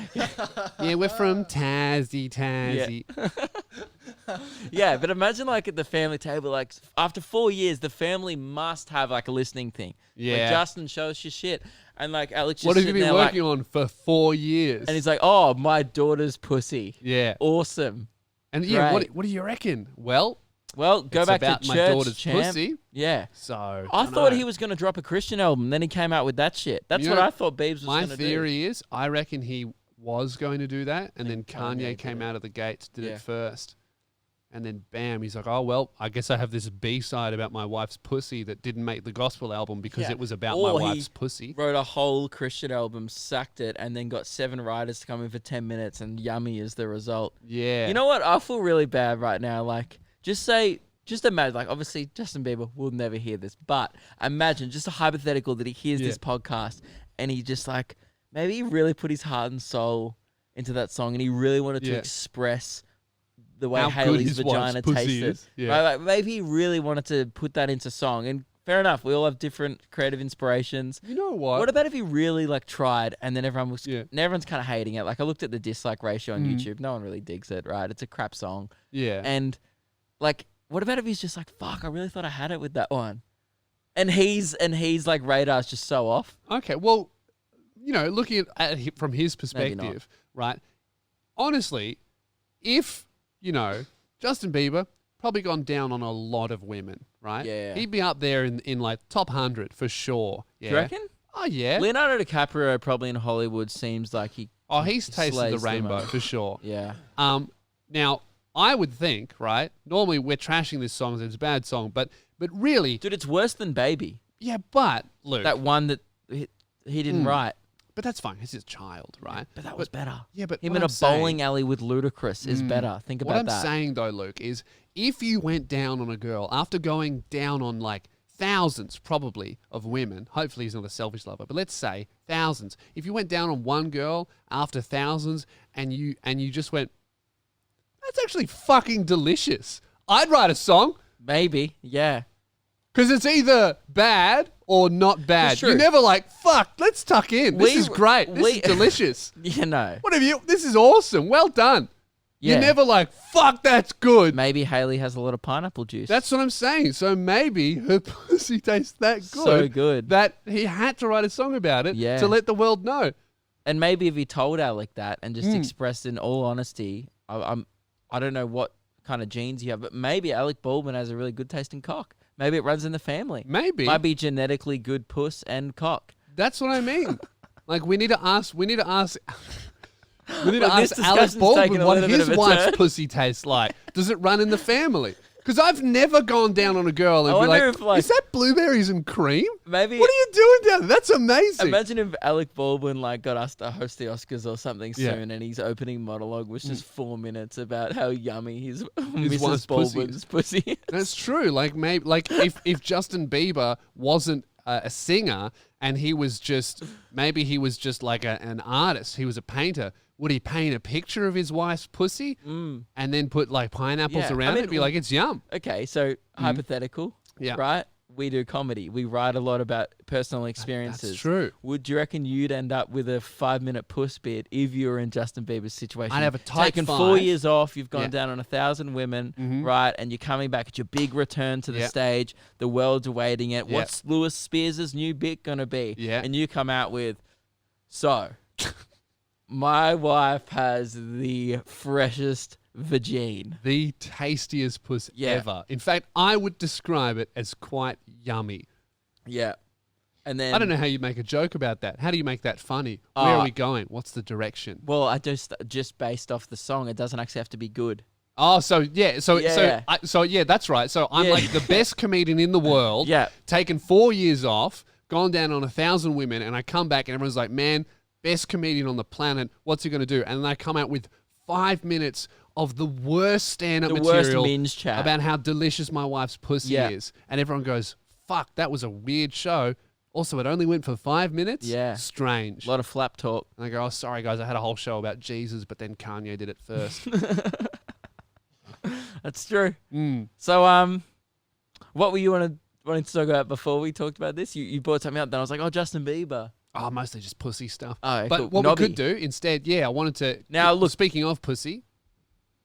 Yeah, we're from Tassie. Yeah, but imagine like at the family table, like after 4 years, the family must have like a listening thing. Yeah. Like Justin shows you shit. And like Alex just What have you sitting been there, working on for 4 years? and he's like, oh, my daughter's pussy. yeah. Awesome. And yeah, Great. what do you reckon? Well, Well, go it's back about to my church, daughter's champ. pussy. Yeah. So I thought he was going to drop a Christian album, then he came out with that shit. That's You what know, I thought Biebs was My going to do. theory is, I reckon he was going to do that, and then Kanye Kanye did came it. out of the gates, did Yeah. it first, and then bam, he's like, oh well, I guess I have this B-side about my wife's pussy that didn't make the gospel album because Yeah. it was about Or my he wife's pussy. Wrote a whole Christian album, sacked it, and then got 7 writers to come in for 10 minutes, and yummy is the result. Yeah, You know what? I feel really bad right now. Like, just imagine, like, obviously Justin Bieber will never hear this, but imagine just a hypothetical that he hears this podcast and he just like, maybe he really put his heart and soul into that song and he really wanted to express the way How good Hailey's his wife's vagina pussy tasted. is. Yeah. Right? Like, maybe he really wanted to put that into song. And fair enough, we all have different creative inspirations. You know what? What about if he really like tried and then everyone's kind of hating it? Like I looked at the dislike ratio on YouTube. No one really digs it, right? It's a crap song. Yeah. And like, what about if he's just like, fuck, I really thought I had it with that one. And he's like radar's just so off. Okay, well, you know, looking at it from his Maybe perspective, right? Honestly, if, you know, Justin Bieber probably gone down on a lot of women, right? Yeah. He'd be up there in like top 100 for sure. Yeah. Do you reckon? Oh, yeah. Leonardo DiCaprio probably in Hollywood seems like He's tasted slays the them rainbow out. for sure. Yeah. Now, I would think, right? Normally we're trashing this song as it's a bad song, but really, Dude, it's worse than Baby. yeah, but Luke, That one that he didn't write. but that's fine. He's a child, right? But that was better. Yeah, but Him what in I'm a bowling saying- alley with Ludacris is better. Think What about I'm that. saying though, Luke, is if you went down on a girl after going down on like thousands probably of women, hopefully he's not a selfish lover, but let's say thousands. If you went down on one girl after thousands and you just went, that's actually fucking delicious. I'd write a song Maybe. Yeah. because it's either bad or not bad. That's true. You're never like, fuck, let's tuck in. This is great. This is delicious. You know. What have you? This is awesome. Well done. Yeah. You're never like, fuck, that's good. Maybe Hailey has a lot of pineapple juice. That's what I'm saying. So maybe her pussy tastes that good. So good. That he had to write a song about it Yeah. to let the world know. And maybe if he told Alec that and just expressed in all honesty, I don't know what kind of genes you have, but maybe Alec Baldwin has a really good tasting cock. Maybe it runs in the family. Maybe. Might be genetically good puss and cock. That's what I mean. Like we need to ask Well, this Alec discussion's taken Baldwin a what little bit his of a wife's turn. pussy tastes like. Does it run in the family? Because I've never gone down on a girl and I be like, wonder if, like- is that blueberries and cream? Maybe. What are you doing down there? That's amazing. Imagine if Alec Baldwin like got asked to host the Oscars or something Yeah. soon, and his opening monologue was just 4 minutes about how yummy his wife's Mrs. Baldwin's pussy is. That's true. Like maybe, like if Justin Bieber wasn't a singer and he was just like an artist, he was a painter. Would he paint a picture of his wife's pussy and then put like pineapples Yeah, around I it? mean, And be like, it's yum. Okay, so hypothetical, Yeah. right? We do comedy. We write a lot about personal experiences. That's true. Would you reckon you'd end up with a 5-minute puss bit if you were in Justin Bieber's situation? I'd have a tight Taken 4 5. years off, you've gone Yeah. down on 1,000 women, right? And you're coming back at your big return to the Yeah. stage. The world's awaiting it. Yeah. What's Lewis Spears' new bit gonna be? Yeah. And you come out with, so, my wife has the freshest vagine. The tastiest puss Yeah. ever. In fact, I would describe it as quite yummy. Yeah. And then I don't know how you make a joke about that. How do you make that funny? Where are we going? What's the direction? Well, I just based off the song, it doesn't actually have to be good. Oh, so yeah, so Yeah. that's right. So I'm Yeah. like the best comedian in the world. Yeah. Taken 4 years off, gone down on 1,000 women, and I come back and everyone's like, "Man, best comedian on the planet. What's he gonna do?" And then I come out with 5 minutes of the worst stand-up The worst material minge chat. about how delicious my wife's pussy Yeah. is, and everyone goes, "Fuck, that was a weird show." Also, it only went for 5 minutes. Yeah. Strange. A lot of flap talk. And I go, "Oh, sorry guys, I had a whole show about Jesus, but then Kanye did it first." That's true. So, what were you wanting to talk about before we talked about this? You brought something up, then I was like, oh, Justin Bieber. Oh, mostly just pussy stuff. Oh, but cool. what Knobby. we could do instead, I wanted to. Now, look- speaking of pussy,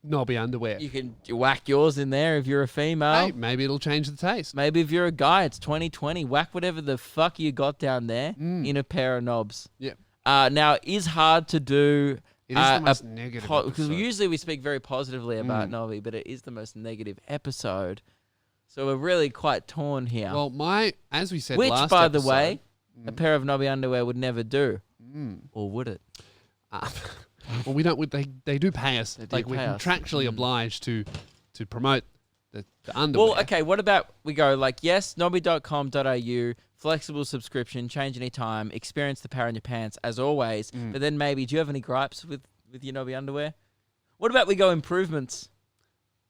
knobby underwear. You can whack yours in there if you're a female. Hey, maybe it'll change the taste. Maybe if you're a guy, it's 2020. Whack whatever the fuck you got down there in a pair of knobs. Yeah. Now, is hard to do It is the most negative because episode. usually we speak very positively about Knobby, but it is the most negative episode. So we're really quite torn here. Well, as we said Which, last by episode, the way, a pair of Knobby underwear would never do. Or would it? well, we don't. They do pay us. They do We're pay us. contractually obliged to promote the underwear. Well, okay, what about we go yes, knobby.com.au, flexible subscription, change any time, experience the power in your pants as always. But then maybe, do you have any gripes with your Knobby underwear? What about we go improvements?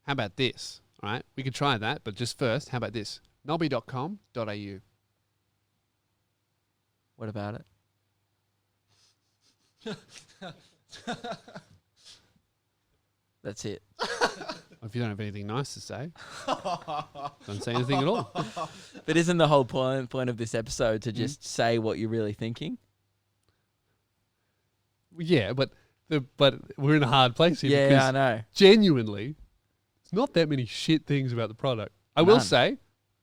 How about this? All right, we could try that, but just first, how about this? Knobby.com.au. What about it? That's it. If you don't have anything nice to say, don't say anything at all. But isn't the whole point of this episode to just say what you're really thinking? Yeah, but we're in a hard place here. Yeah, because I know. genuinely, it's not that many shit things about the product. I will say,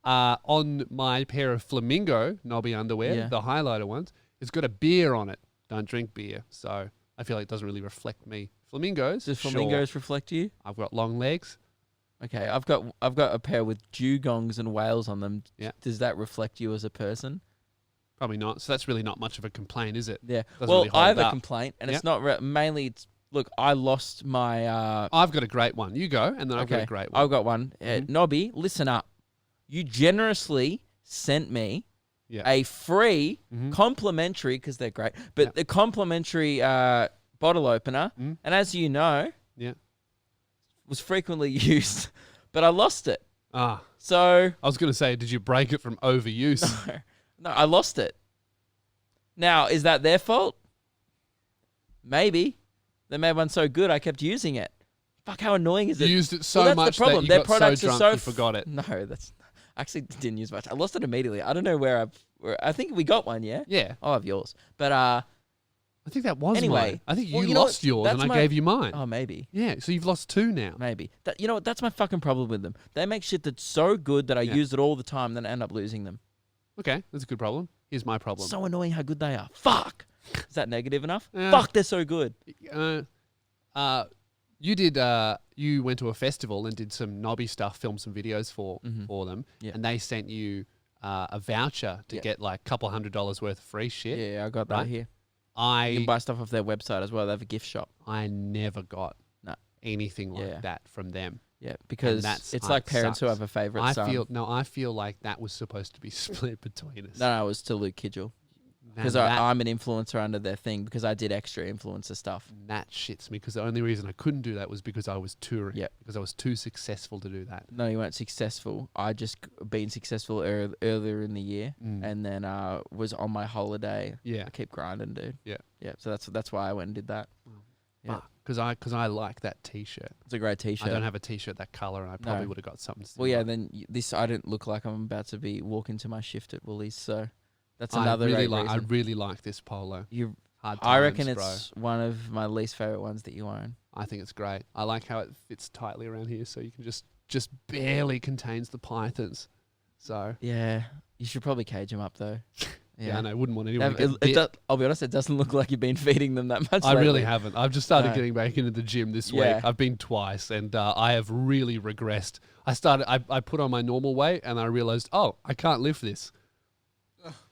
on my pair of Flamingo Knobby underwear, the highlighter ones, it's got a beer on it. Don't drink beer, so I feel like it doesn't really reflect me. Flamingos. Does flamingos reflect you? I've got long legs. Okay, I've got a pair with dugongs and whales on them. Yeah. Does that reflect you as a person? Probably not. So that's really not much of a complaint, is it? Yeah. Doesn't Well, really hold I have a up. complaint, and it's not mainly. It's look. I lost my. I've got a great one. You go, and then I've got a great one. I've got one. Knobby, listen up. You generously sent me a free complimentary, because they're great, but the complimentary bottle opener, and as you know, was frequently used, but I lost it. So I was going to say, did you break it from overuse? No, I lost it. Now, is that their fault? Maybe. They made one so good I kept using it. Fuck, how annoying is it? You used it so that's much the problem. that you Their got products so are drunk you forgot it. No, I actually didn't use much. I lost it immediately. I don't know where I think we got one, yeah? Yeah. I'll have yours. But I think that was anyway, mine. I think well, you you know lost what? yours That's and I my- gave you mine. oh, maybe. Yeah, so you've lost two now. Maybe. You know what? That's my fucking problem with them. They make shit that's so good that I use it all the time, then I end up losing them. Okay, that's a good problem. Here's my problem. So annoying how good they are. Fuck. Is that negative enough? Yeah. Fuck, they're so good. You went to a festival and did some Knobby stuff, filmed some videos for them, Yeah. and they sent you a voucher to get like a couple $100 worth of free shit. Yeah, I got that Right. here. You can buy stuff off their website as well. They have a gift shop. I never got No. anything like that from them. Yeah, because that's- it's like parents who sucks. have a favorite son. I feel like that was supposed to be split between us. No, it was to Luke Kidgell. Man, Because that, I'm an influencer under their thing because I did extra influencer stuff. that shits me because the only reason I couldn't do that was because I was touring. Yep. Because I was too successful to do that. No, you weren't successful. I just been successful earlier in the year, and then was on my holiday. Yeah. I keep grinding, dude. Yeah. Yeah. So that's why I went and did that. Yeah. Because I like that T-shirt. It's a great T-shirt. I don't have a T-shirt that color, and I probably would have got something. Well, yeah. similar. Then I don't look like I'm about to be walking to my shift at Woolies, so that's I another really great like. I reason. really like this polo. Hard I reckon times, bro. it's one of my least favorite ones that you own. I think it's great. I like how it fits tightly around here, so you can just barely contains the pythons. So Yeah, you should probably cage them up though. yeah, I know. Wouldn't want anyone to get bit. I'll be honest, it doesn't look like you've been feeding them that much. I really lately. haven't. I've just started No. getting back into the gym this Yeah. week. I've been twice, and I have really regressed. I put on my normal weight, and I realized, oh, I can't lift this.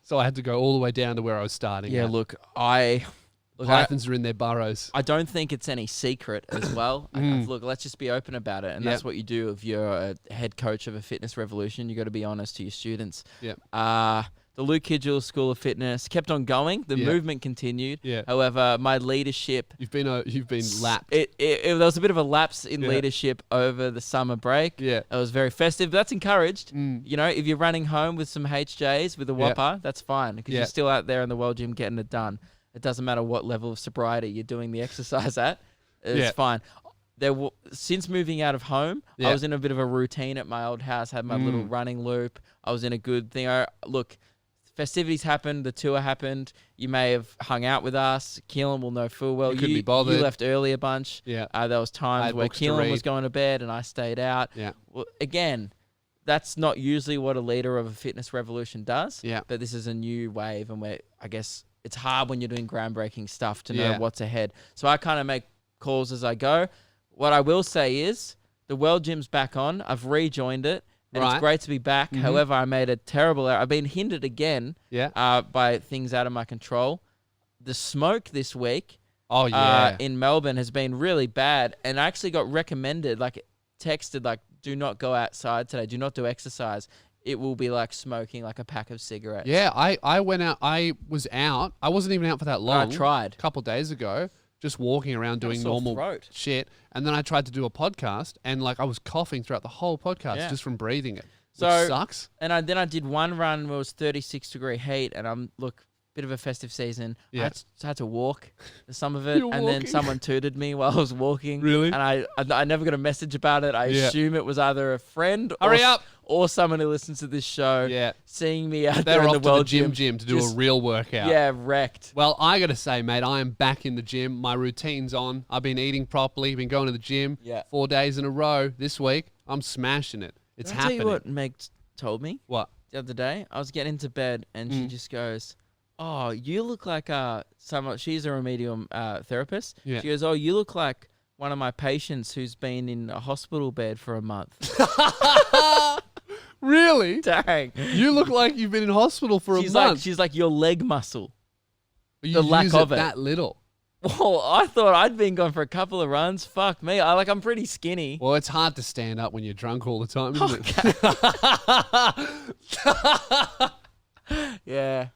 So I had to go all the way down to where I was starting. Yeah, at. look, Pythons are in their burrows. I don't think it's any secret as well. Look, let's just be open about it, and that's what you do if you're a head coach of a fitness revolution. You got to be honest to your students. Yeah. The Luke Kidgell School of Fitness kept on going. The movement continued. Yeah. However, my leadership. You've been lapped. There was a bit of a lapse in leadership over the summer break. Yeah. It was very festive. That's encouraged. You know, if you're running home with some HJs with a whopper, that's fine because you're still out there in the world gym getting it done. It doesn't matter what level of sobriety you're doing the exercise at. It's fine. Since moving out of home, I was in a bit of a routine at my old house. Had my little running loop. I was in a good thing. Look, festivities happened. The tour happened. You may have hung out with us. Keelan will know full well. You couldn't be bothered. You left early a bunch. Yeah. There was times where books to Keelan was read. going to bed and I stayed out. Yeah. Well, again, that's not usually what a leader of a fitness revolution does. Yeah. But this is a new wave, and I guess it's hard when you're doing groundbreaking stuff to know what's ahead. So I kind of make calls as I go. What I will say is the World Gym's back on. I've rejoined it. And it's great to be back. Mm-hmm. However, I made a terrible error. I've been hindered again by things out of my control. The smoke this week in Melbourne has been really bad. And I actually got recommended, texted, do not go outside today. Do not do exercise. It will be like smoking like a pack of cigarettes. Yeah, I went out. I was out. I wasn't even out for that long. I tried. A couple of days ago. Just walking around doing normal shit. And then I tried to do a podcast and I was coughing throughout the whole podcast just from breathing it. Which sucks. And then I did one run where it was 36-degree heat and bit of a festive season. Yeah. I had to walk some of it and then someone tooted me while I was walking. Really? And I never got a message about it. I assume it was either a friend or someone who listens to this show seeing me out there in the World Gym to do a real workout. Yeah, wrecked. Well, I got to say, mate, I am back in the gym. My routine's on. I've been eating properly, been going to the gym 4 days in a row this week. I'm smashing it. It's happening. Tell you what Meg told me? What? The other day, I was getting into bed and she just goes, "Oh, you look like someone." She's a remedial therapist. Yeah. She goes, "Oh, you look like one of my patients who's been in a hospital bed for a month." Really? Dang. You look like you've been in hospital for a month. She's like your leg muscle. The lack of it. That little. Well, I thought I'd been gone for a couple of runs. Fuck me. I'm pretty skinny. Well, it's hard to stand up when you're drunk all the time, isn't it? Yeah.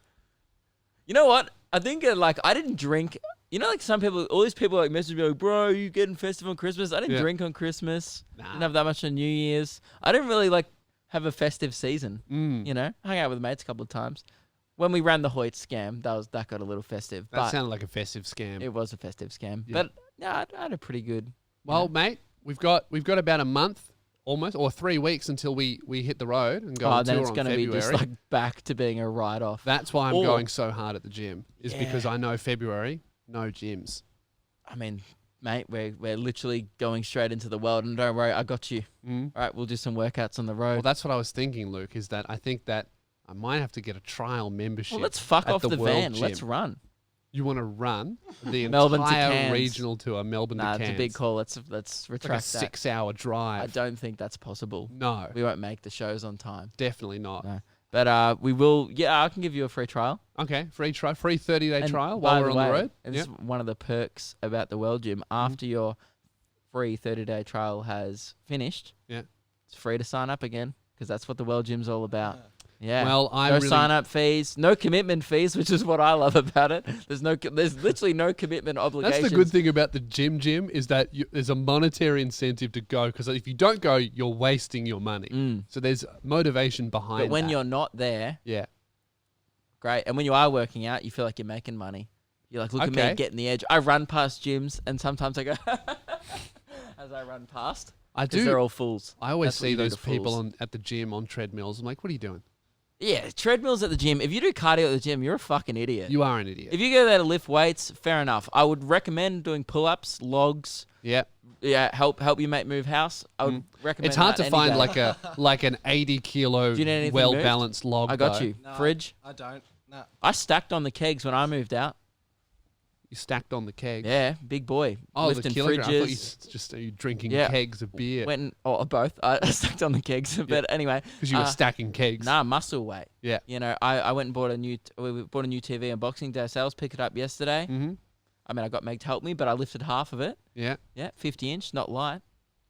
You know what? I think I didn't drink. You know, some people, all these people message me bro, you getting festive on Christmas? I didn't drink on Christmas. Nah. Didn't have that much on New Year's. I didn't really have a festive season. You know, hung out with mates a couple of times. When we ran the Hoyt scam, that got a little festive. That sounded like a festive scam. It was a festive scam, but I had a pretty good. Well, mate, we've got about a month almost, or 3 weeks until we hit the road and go on tour on February. Then it's going to be just back to being a write-off. That's why I'm going so hard at the gym, because I know February, no gyms. I mean, mate, we're literally going straight into the world, and don't worry, I got you. All right, we'll do some workouts on the road. Well, that's what I was thinking, Luke, is that I think that I might have to get a trial membership. Well, let's fuck off the van. Gym. Let's run. You want to run the Melbourne entire regional tour, Melbourne to Cairns? It's a big call. Let's retract that. 6-hour drive. I don't think that's possible. No. We won't make the shows on time. Definitely not. No. But we will. Yeah, I can give you a free trial. Okay, free 30-day trial while we're on the road. And this is one of the perks about the World Gym. After your free 30-day trial has finished, it's free to sign up again, because that's what the World Gym's all about. Yeah. Well, no sign-up fees, no commitment fees, which is what I love about it. There's literally no commitment obligations. That's the good thing about the gym is that there's a monetary incentive to go, because if you don't go, you're wasting your money. So there's motivation behind that. But when you're not there, great. And when you are working out, you feel like you're making money. You're like, look at me getting the edge. I run past gyms, and sometimes I go as I run past. I do. They're all fools. I always see those people at the gym on treadmills. I'm like, what are you doing? Yeah, treadmills at the gym. If you do cardio at the gym, you're a fucking idiot. You are an idiot. If you go there to lift weights, fair enough. I would recommend doing pull-ups, logs. Yeah. Yeah, help you mate move house. I would recommend. It's hard to find like an 80 kilo well balanced log. I got you. No, Fridge. I don't. No. I stacked on the kegs when I moved out. You stacked on the kegs. Yeah, big boy. Oh, lifting the kilogram. fridges. I thought you drinking kegs of beer. Both. I stacked on the kegs, but anyway. Because you were stacking kegs. Nah, muscle weight. Yeah. You know, I went and bought a new TV on Boxing Day sales. Picked it up yesterday. I mean, I got Meg to help me, but I lifted half of it. Yeah. Yeah, 50-inch, not light.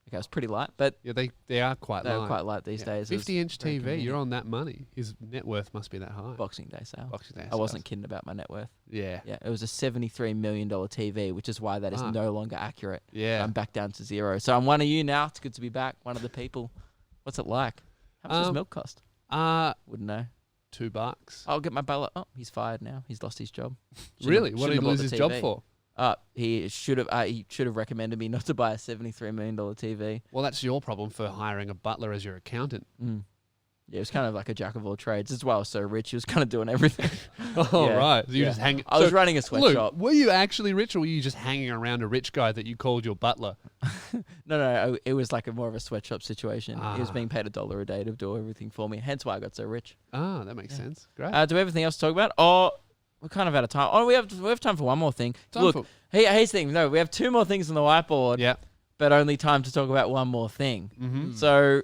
Okay, it was pretty light, but they are quite light. They're quite light these days. 50-inch TV, you're on that money. His net worth must be that high. Boxing Day sale. Boxing Day. I wasn't kidding about my net worth. Yeah. Yeah, it was a $73 million TV, which is why that is no longer accurate. Yeah. I'm back down to zero. So I'm one of you now. It's good to be back. One of the people. What's it like? How much does milk cost? Wouldn't know. $2. I'll get my ballot. Oh, he's fired now. He's lost his job. Really? What did he lose his job for? He should have recommended me not to buy a $73 million TV. Well, that's your problem for hiring a butler as your accountant. Yeah, it was kind of like a jack of all trades. As well, so rich. He was kind of doing everything. Right. So you just hang. I was running a sweatshop. Were you actually rich, or were you just hanging around a rich guy that you called your butler? No. It was like more of a sweatshop situation. He was being paid $1 a day to do everything for me. Hence why I got so rich. That makes sense. Great. Do we have anything else to talk about? Oh, we're kind of out of time. Oh, we have time for one more thing. Time Look, for- here's the thing. No, we have 2 more things on the whiteboard. Yeah. But only time to talk about one more thing. Mm-hmm. So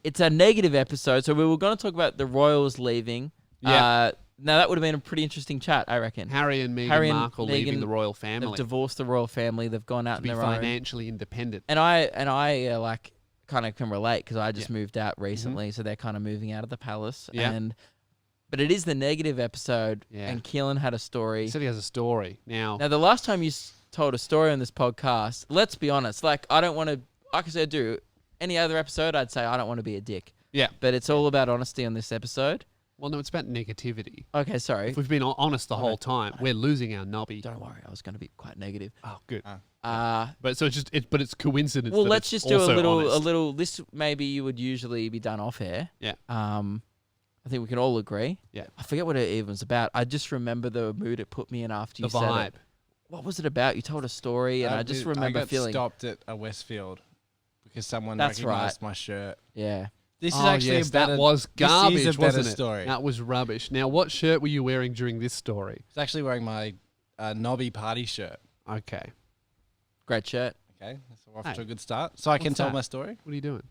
it's a negative episode. So we were going to talk about the royals leaving. Yeah. Now that would have been a pretty interesting chat, I reckon. Harry and Meghan Harry and Markle leaving Meghan, the royal They've family divorced the royal family. They've gone out to be on their own. financially independent. And I like kind of can relate because I just Yeah. moved out recently, so they're kind of moving out of the palace. Yeah. But it is the negative episode, Yeah. and Keelan had a He story. said he has a story. Now, Now, the last time you told a story on this podcast, let's be honest, like I don't want to, like I said, do any other episode, I'd say I don't want to be a dick. yeah. But it's all about honesty on this episode. Well, no, it's about negativity. Okay, sorry. If we've been honest the whole time, we're losing our Knobby. Don't worry, I was going to be quite negative. Oh, good. But But so it's coincidence. well, that let's it's just do a also little, honest. This maybe you would usually be done off air. Yeah. I think we can all agree. Yeah. I forget what it even was about. I just remember the mood it put me in after you The said vibe. it. What was it about? You told a story, and I just remember I got feeling. stopped at a Westfield because someone That's recognized my shirt. Yeah. This is Oh, actually yes, a better. that was this garbage, is a better wasn't it? story. That was rubbish. Now, what shirt were you wearing during this story? I was actually wearing my Knobby party shirt. Okay. Great shirt. Okay, so we're off Hey, to a good start. So I can what's tell that? my story. What are you doing?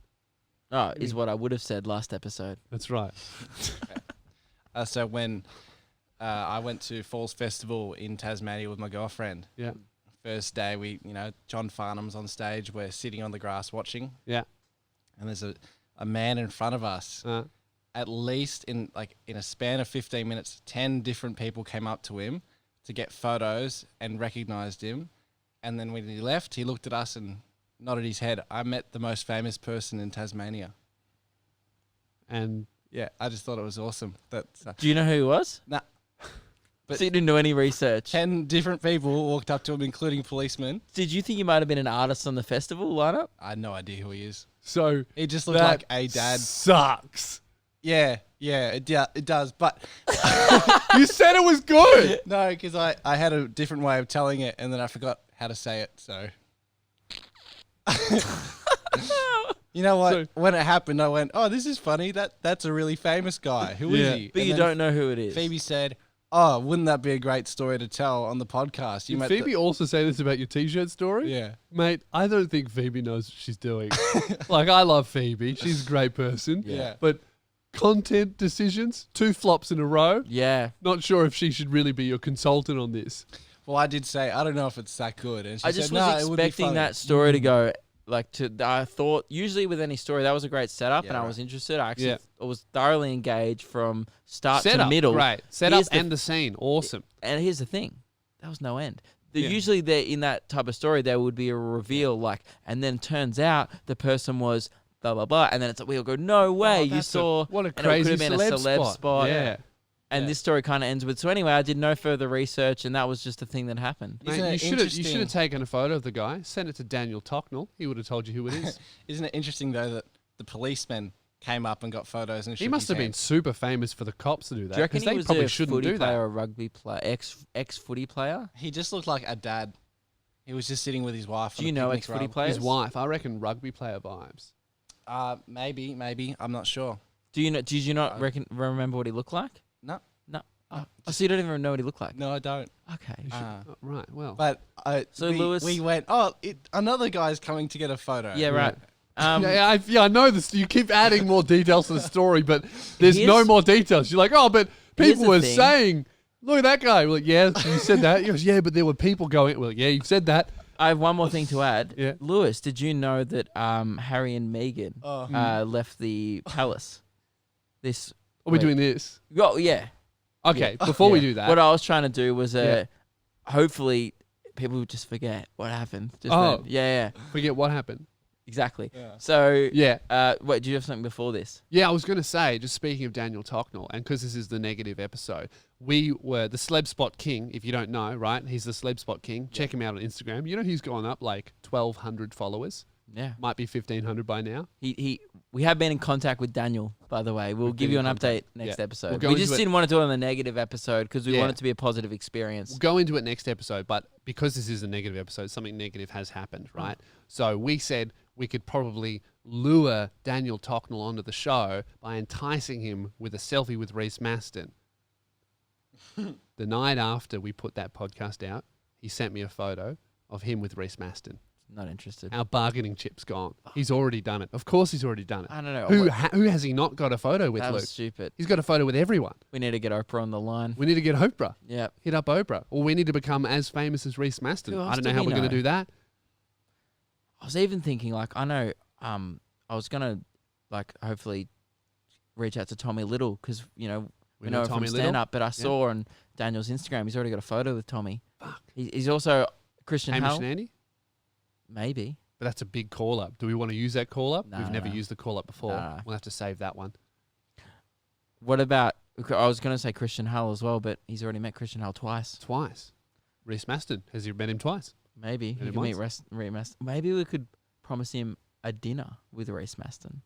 Oh, is what I would have said last episode. That's right. So when I went to Falls Festival in Tasmania with my girlfriend, Yeah. first day John Farnham's on stage. We're sitting on the grass watching, Yeah. and there's a man in front of us. At least in a span of 15 minutes, 10 different people came up to him to get photos and recognized him. And then when he left, he looked at us and nodded his head. I met the most famous person in Tasmania. And Yeah, I just thought it was awesome. That's Do you know who he was? nah. But So you didn't do any research. 10 different people walked up to him, including policemen. Did you think he might have been an artist on the festival lineup? I had no idea who he is. so He just looked that like a dad. sucks. Yeah, it does. But You said it was good. no, because I had a different way of telling it, and then I forgot how to say it. So, you know what? So- When it happened, I went, "Oh, this is funny. That's a really famous guy. Who is Yeah. he?" But And you then don't know who it is. Phoebe said, "Oh, wouldn't that be a great story to tell on the podcast?" Did met Phoebe also say this about your T-shirt story? Yeah. Mate, I don't think Phoebe knows what she's doing. Like, I love Phoebe. She's a great person. Yeah. But content decisions, 2 flops in a row. Yeah. Not sure if she should really be your consultant on this. Well, I did say I don't know if it's that good, and she I said, just "No, was it would be expecting funny." that story to go I thought usually with any story that was a great setup Yeah, and I right. was interested. I actually Yeah. I was thoroughly engaged from start to Setup, middle. great. Setup Here's the- and the scene, awesome. And here's the thing, that was no end. Yeah. Usually there in that type of story there would be a reveal and then turns out the person was blah blah blah, and then it's like we'll go no way you That's saw what a and it crazy could have been a celeb spot. Yeah. And this story kind of ends with so anyway I did no further research and that was just a thing that happened. Isn't Mate, it you should have interesting- taken a photo of the guy, sent it to Daniel Tocknell. He would have told you who it is. Isn't it interesting though that the policemen came up and got photos and He shook must his have been hand? super famous for the cops to do that. Do you reckon Because he they was probably a shouldn't footy do player that. or a rugby player, ex footy player? He just looked like a dad. He was just sitting with his wife. Do on you a know picnic ex-footy rug. players? His wife, I reckon rugby player vibes. Maybe. I'm not sure. Do you know? Did you not remember what he looked like? No, No. Oh, so you don't even know what he looked like. no, I don't. Okay. Oh, right, well. But So Lewis- we went. Oh, another guy's coming to get a photo. Yeah. Right. I know this. You keep adding more details to the story, but there's no Here's- more details. You're like, oh, but Here's people the were thing. saying, look at that guy. We're like, yeah, you said that. He goes, yeah, but there were people going. Well, yeah, you've said that. I have one more thing to add. Yeah. Lewis, did you know that Harry and Meghan Oh. left the palace? This. Are we wait. doing this? Oh yeah. Okay, before we Yeah. do that. What I was trying to do was Yeah. hopefully people would just forget what happened. Just Oh. then. Yeah. Forget what happened. Exactly. Yeah. So. Yeah. Wait. Do you have something before this? Yeah, I was going to say, just speaking of Daniel Tocknell, and because this is the negative episode, we were the Celeb Spot King, if you don't know, right? He's the Celeb Spot King. Check him out on Instagram. You know he's gone up like 1,200 followers. Yeah. Might be 1,500 by now. We have been in contact with Daniel, by the way. We'll We've give been you in an update contact. next Yeah. episode. We'll go We into just it- didn't want to do it on the negative episode because we Yeah. want it to be a positive experience. We'll go into it next episode, but because this is a negative episode, something negative has happened, right? So we said we could probably lure Daniel Tocknell onto the show by enticing him with a selfie with Reese Maston. the night after we put that podcast out, he sent me a photo of him with Reece Maston. Not interested. Our bargaining chip's gone. He's already done it. Of course he's already done it. I don't know. Who has he not got a photo with, That Luke? was stupid. He's got a photo with everyone. We need to get Oprah on the line. We need to get Oprah. Yeah. Hit up Oprah. Or we need to become as famous as Reece Maston. Who else I don't do know how we we're going to know? do that. I was even thinking, like, I know, I was gonna, like, hopefully reach out to Tommy Little because we know him from stand up. But I saw on Daniel's Instagram he's already got a photo with Tommy. Fuck. He's also Christian Hamish Hell. and Andy? Maybe. But that's a big call up. Do we want to use that call up? No, We've never no. used the call up before. No. We'll have to save that one. What about? I was gonna say Christian Hell as well, but he's already met Christian Hell twice. Twice. Reece Maston. Has he met him twice? Maybe Met he him could meet once? Reece Maston. Maybe we could promise him a dinner with Reece Maston.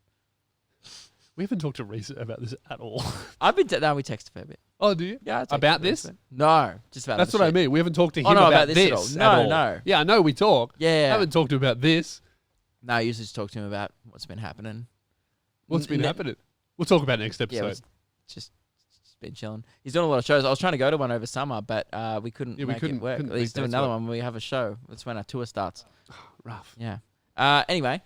We haven't talked to Reece about this at all. I've been. No, we texted a fair bit. Oh, do you? Yeah, I texted About a fair this? bit. No, just about. That's other what I shit. mean. We haven't talked to him Oh, no, about this this at all. at No, all. no. Yeah, I know we talk. Yeah. I haven't talked to him about this. No, I usually just talk to him about what's been happening. What's been Ne- happening? We'll talk about it next Yeah, episode. it's just been chilling. He's doing a lot of shows. I was trying to go to one over summer, but we couldn't Yeah, we make couldn't- it work. couldn't He's make doing dates another work. one when we have a show. That's when our tour starts. Rough. Yeah. Anyway,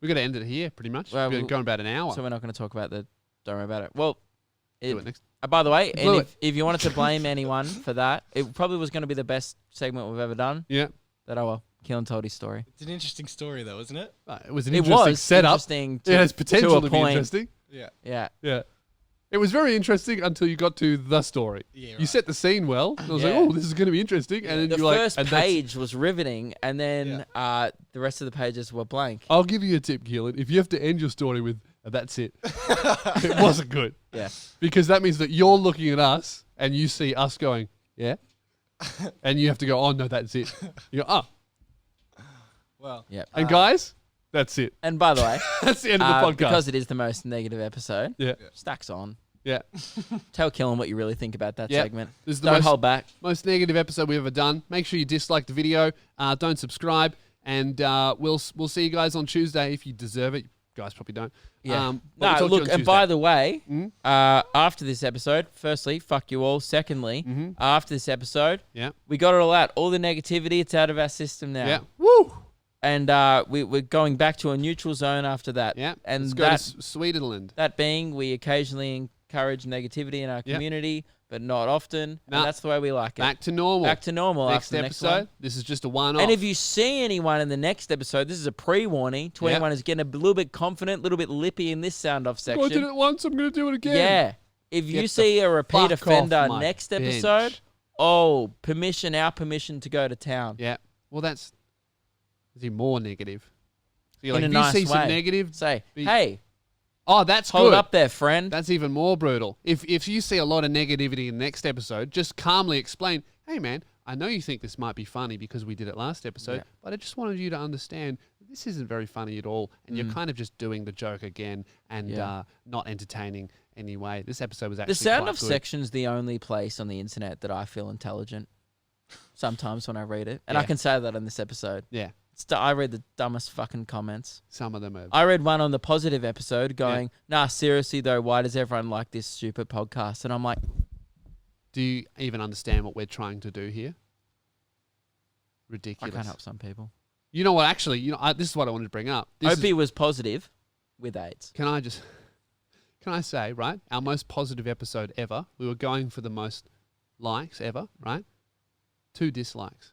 We're going to end it here, pretty much. Well, We're going about an hour. so we're not going to talk about the. Don't worry about it. Well, Do it next. by the way, Blew and if you wanted to blame anyone for that, it probably was going to be the best segment we've ever done. Yeah. That Keelan told his story. It's an interesting story, though, isn't it? It was an It interesting was setup. interesting. It has potential a to be point. interesting. Yeah. Yeah. Yeah. It was very interesting until you got to the story. Yeah. You set the scene well. I was like, Yeah. oh, this is going to be interesting. And then The you're like, first and that's- page was riveting, and then the rest of the pages were blank. I'll give you a tip, Keelan. If you have to end your story with, that's it, it wasn't good. Yeah. Because that means that you're looking at us and you see us going, yeah. And you have to go, oh, no, that's it. You go, oh. Well, Yeah. And guys, that's it. And by the way, That's the end of the podcast. because it is the most negative episode, yeah. stacks on. Yeah. Tell Killen what you really think about that Yeah. segment. This is the Don't most, hold back. most negative episode we've ever done. Make sure you dislike the video. Don't subscribe. And we'll see you guys on Tuesday if you deserve it. You guys probably don't. Yeah. But we'll talk to you look, on and by Tuesday. the way, Mhm. after this episode, firstly, fuck you all. Secondly, Mhm. after this episode, Yeah. we got it all out. All the negativity, it's out of our system now. Yeah. Woo. And we're going back to a neutral zone after that. Yeah. And Let's go that, to Swedenland. that being, we occasionally encourage negativity in our Yep. community, but not often. Nah. And that's the way we like it. Back to normal. Back to normal next after the next episode. one. This is just a one-off. And if you see anyone in the next episode, this is a pre-warning to Yep. anyone who's getting a little bit confident, a little bit lippy in this sound-off I did section. it once, I'm going to do it again. Yeah. If you Get the see a repeat fuck off offender my next bench. episode, our permission to go to town. Yeah. Well, that's even more negative. So you're In like, a if nice you see some way. negative, Say, Be- hey, oh, that's hold good. up there, friend. That's even more brutal. If you see a lot of negativity in the next episode, just calmly explain, hey, man, I know you think this might be funny because we did it last episode, Yeah. but I just wanted you to understand that this isn't very funny at all, and you're kind of just doing the joke again and Yeah. not entertaining anyway. This episode was The actually sound quite off good. section's the only place on the internet that I feel intelligent. Sometimes when I read it. And I Yeah. can say that in this episode. Yeah, I read the dumbest fucking comments. some of them are. I read one on the positive episode going, nah, seriously though, why does everyone like this stupid podcast? And I'm like, Do you even understand what we're trying to do here? I Ridiculous. can't help some people. You know what? Actually, this is what I wanted to bring up. This is- Opie was positive with AIDS. Can I say, right? Our most positive episode ever. We were going for the most likes ever, right? 2 dislikes.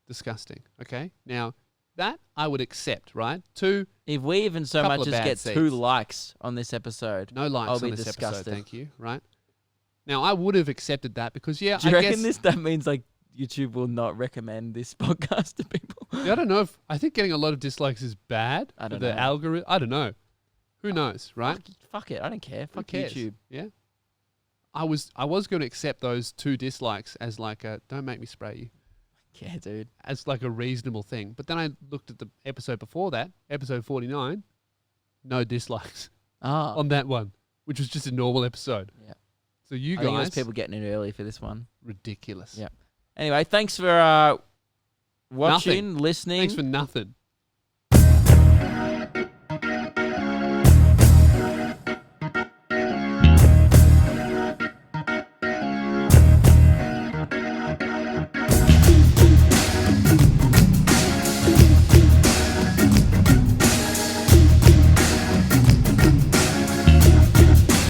Disgusting. Okay. Now, that I would accept, right? 2, If we even so Couple much of as bad get seeds. 2 likes on this episode, no likes I'll on be this disgusted. episode. Thank you. Right. Now, I would have accepted that because, yeah, do you I reckon guess. that means like YouTube will not recommend this podcast to people? Yeah, I don't know if I think getting a lot of dislikes is bad. I don't for the know. algorithm. I don't know. Who knows, right? Fuck it. I don't care. Who Fuck cares? YouTube. Yeah. I was going to accept those 2 dislikes as like a don't make me spray you. Yeah, dude. As like a reasonable thing. But then I looked at the episode before that, episode 49, no dislikes Oh. on that one, which was just a normal episode. Yeah. So you I think it was guys, people getting in early for this one. ridiculous. Yeah. Anyway, thanks for watching, listening. Thanks for nothing.